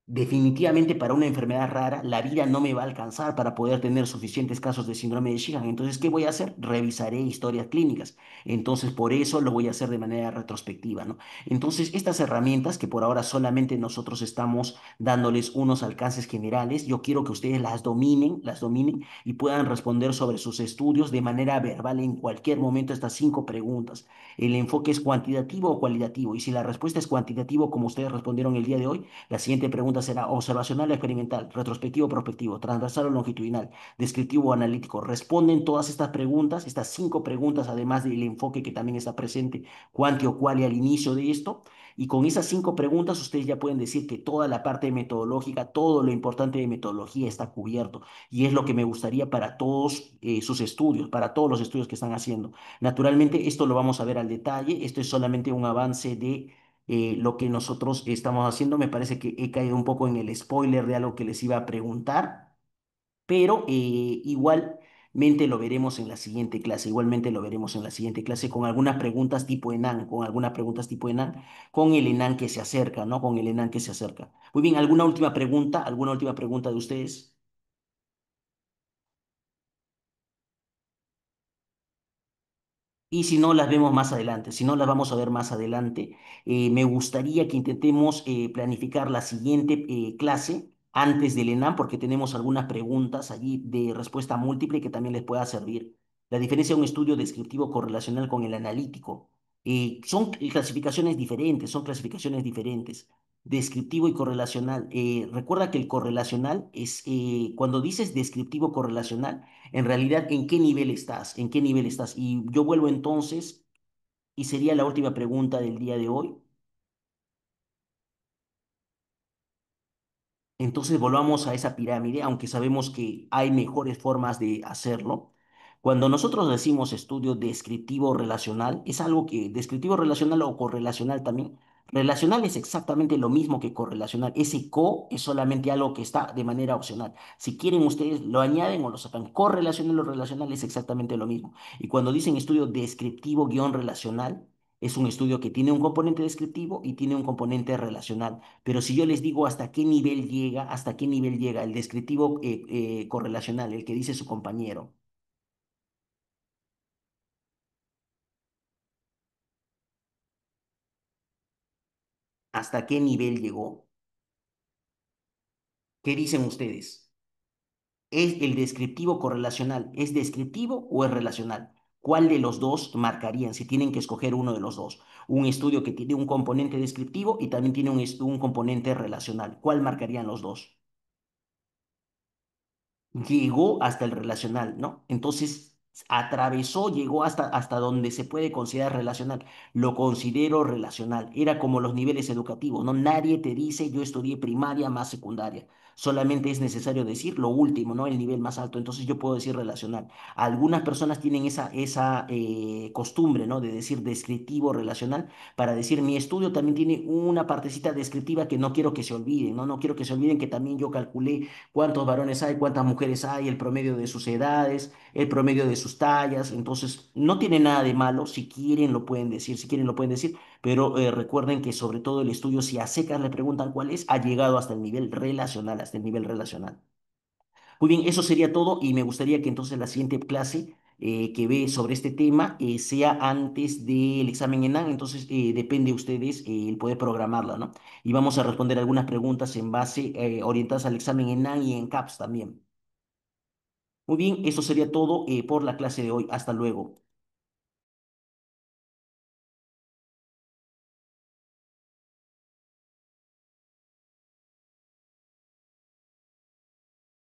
Speaker 1: Definitivamente para una enfermedad rara, la vida no me va a alcanzar para poder tener suficientes casos de síndrome de Sjögren. Entonces, ¿qué voy a hacer? Revisaré historias clínicas. Entonces, por eso lo voy a hacer de manera retrospectiva, ¿no? Entonces, estas herramientas que por ahora solamente nosotros estamos dándoles unos alcances generales, yo quiero que ustedes las dominen y puedan responder sobre sus estudios de manera verbal en cualquier momento estas 5 preguntas. El enfoque es cuantitativo o cualitativo. Y si la respuesta es cuantitativo, como ustedes respondieron el día de hoy, la siguiente pregunta será observacional o experimental, retrospectivo o prospectivo, transversal o longitudinal, descriptivo o analítico. Responden todas estas preguntas, estas 5 preguntas, además del enfoque que también está presente, cuanti o quali al inicio de esto. Y con esas 5 preguntas ustedes ya pueden decir que toda la parte metodológica, todo lo importante de metodología está cubierto. Y es lo que me gustaría para todos sus estudios, para todos los estudios que están haciendo. Naturalmente, esto lo vamos a ver al detalle. Esto es solamente un avance de lo que nosotros estamos haciendo. Me parece que he caído un poco en el spoiler de algo que les iba a preguntar, pero igualmente lo veremos en la siguiente clase. Igualmente lo veremos en la siguiente clase con algunas preguntas tipo ENAN, con algunas preguntas tipo ENAN, con el ENAN que se acerca, ¿no? Con el ENAN que se acerca. Muy bien, ¿alguna última pregunta? ¿Alguna última pregunta de ustedes? Y si no, las vemos más adelante, si no, las vamos a ver más adelante. Me gustaría que intentemos planificar la siguiente clase antes del ENAM, porque tenemos algunas preguntas allí de respuesta múltiple que también les pueda servir. La diferencia de un estudio descriptivo correlacional con el analítico. Son clasificaciones diferentes, son clasificaciones diferentes. Descriptivo y correlacional. Recuerda que el correlacional es, cuando dices descriptivo correlacional, en realidad, ¿en qué nivel estás? ¿En qué nivel estás? Y yo vuelvo entonces, y sería la última pregunta del día de hoy. Entonces volvamos a esa pirámide, aunque sabemos que hay mejores formas de hacerlo. Cuando nosotros decimos estudio descriptivo relacional, es algo que descriptivo relacional o correlacional también. Relacional es exactamente lo mismo que correlacional. Ese co es solamente algo que está de manera opcional. Si quieren ustedes lo añaden o lo sacan. Correlacional o relacional es exactamente lo mismo. Y cuando dicen estudio descriptivo guión relacional, es un estudio que tiene un componente descriptivo y tiene un componente relacional. Pero si yo les digo hasta qué nivel llega el descriptivo correlacional, el que dice su compañero, hasta qué nivel llegó, ¿qué dicen ustedes? ¿Es el descriptivo correlacional? ¿Es descriptivo o es relacional? ¿Cuál de los dos marcarían si tienen que escoger uno de los dos? Un estudio que tiene un componente descriptivo y también tiene un componente relacional. ¿Cuál marcarían los dos? Llegó hasta el relacional, ¿no? Entonces, atravesó, llegó hasta donde se puede considerar relacional. Lo considero relacional. Era como los niveles educativos, ¿no? Nadie te dice yo estudié primaria más secundaria. Solamente es necesario decir lo último, ¿no? El nivel más alto. Entonces yo puedo decir relacional. Algunas personas tienen esa costumbre, ¿no? De decir descriptivo, relacional, para decir mi estudio también tiene una partecita descriptiva que no quiero que se olviden, ¿no? No quiero que se olviden que también yo calculé cuántos varones hay, cuántas mujeres hay, el promedio de sus edades, el promedio de sus tallas. Entonces, no tiene nada de malo. Si quieren, lo pueden decir, si quieren, lo pueden decir. Pero recuerden que sobre todo el estudio, si a secas le preguntan cuál es, ha llegado hasta el nivel relacional, hasta el nivel relacional. Muy bien, eso sería todo y me gustaría que entonces la siguiente clase que ve sobre este tema sea antes del examen ENAN, entonces depende de ustedes el poder programarla, ¿no? Y vamos a responder algunas preguntas en base orientadas al examen ENAN y en CAPS también. Muy bien, eso sería todo por la clase de hoy. Hasta luego.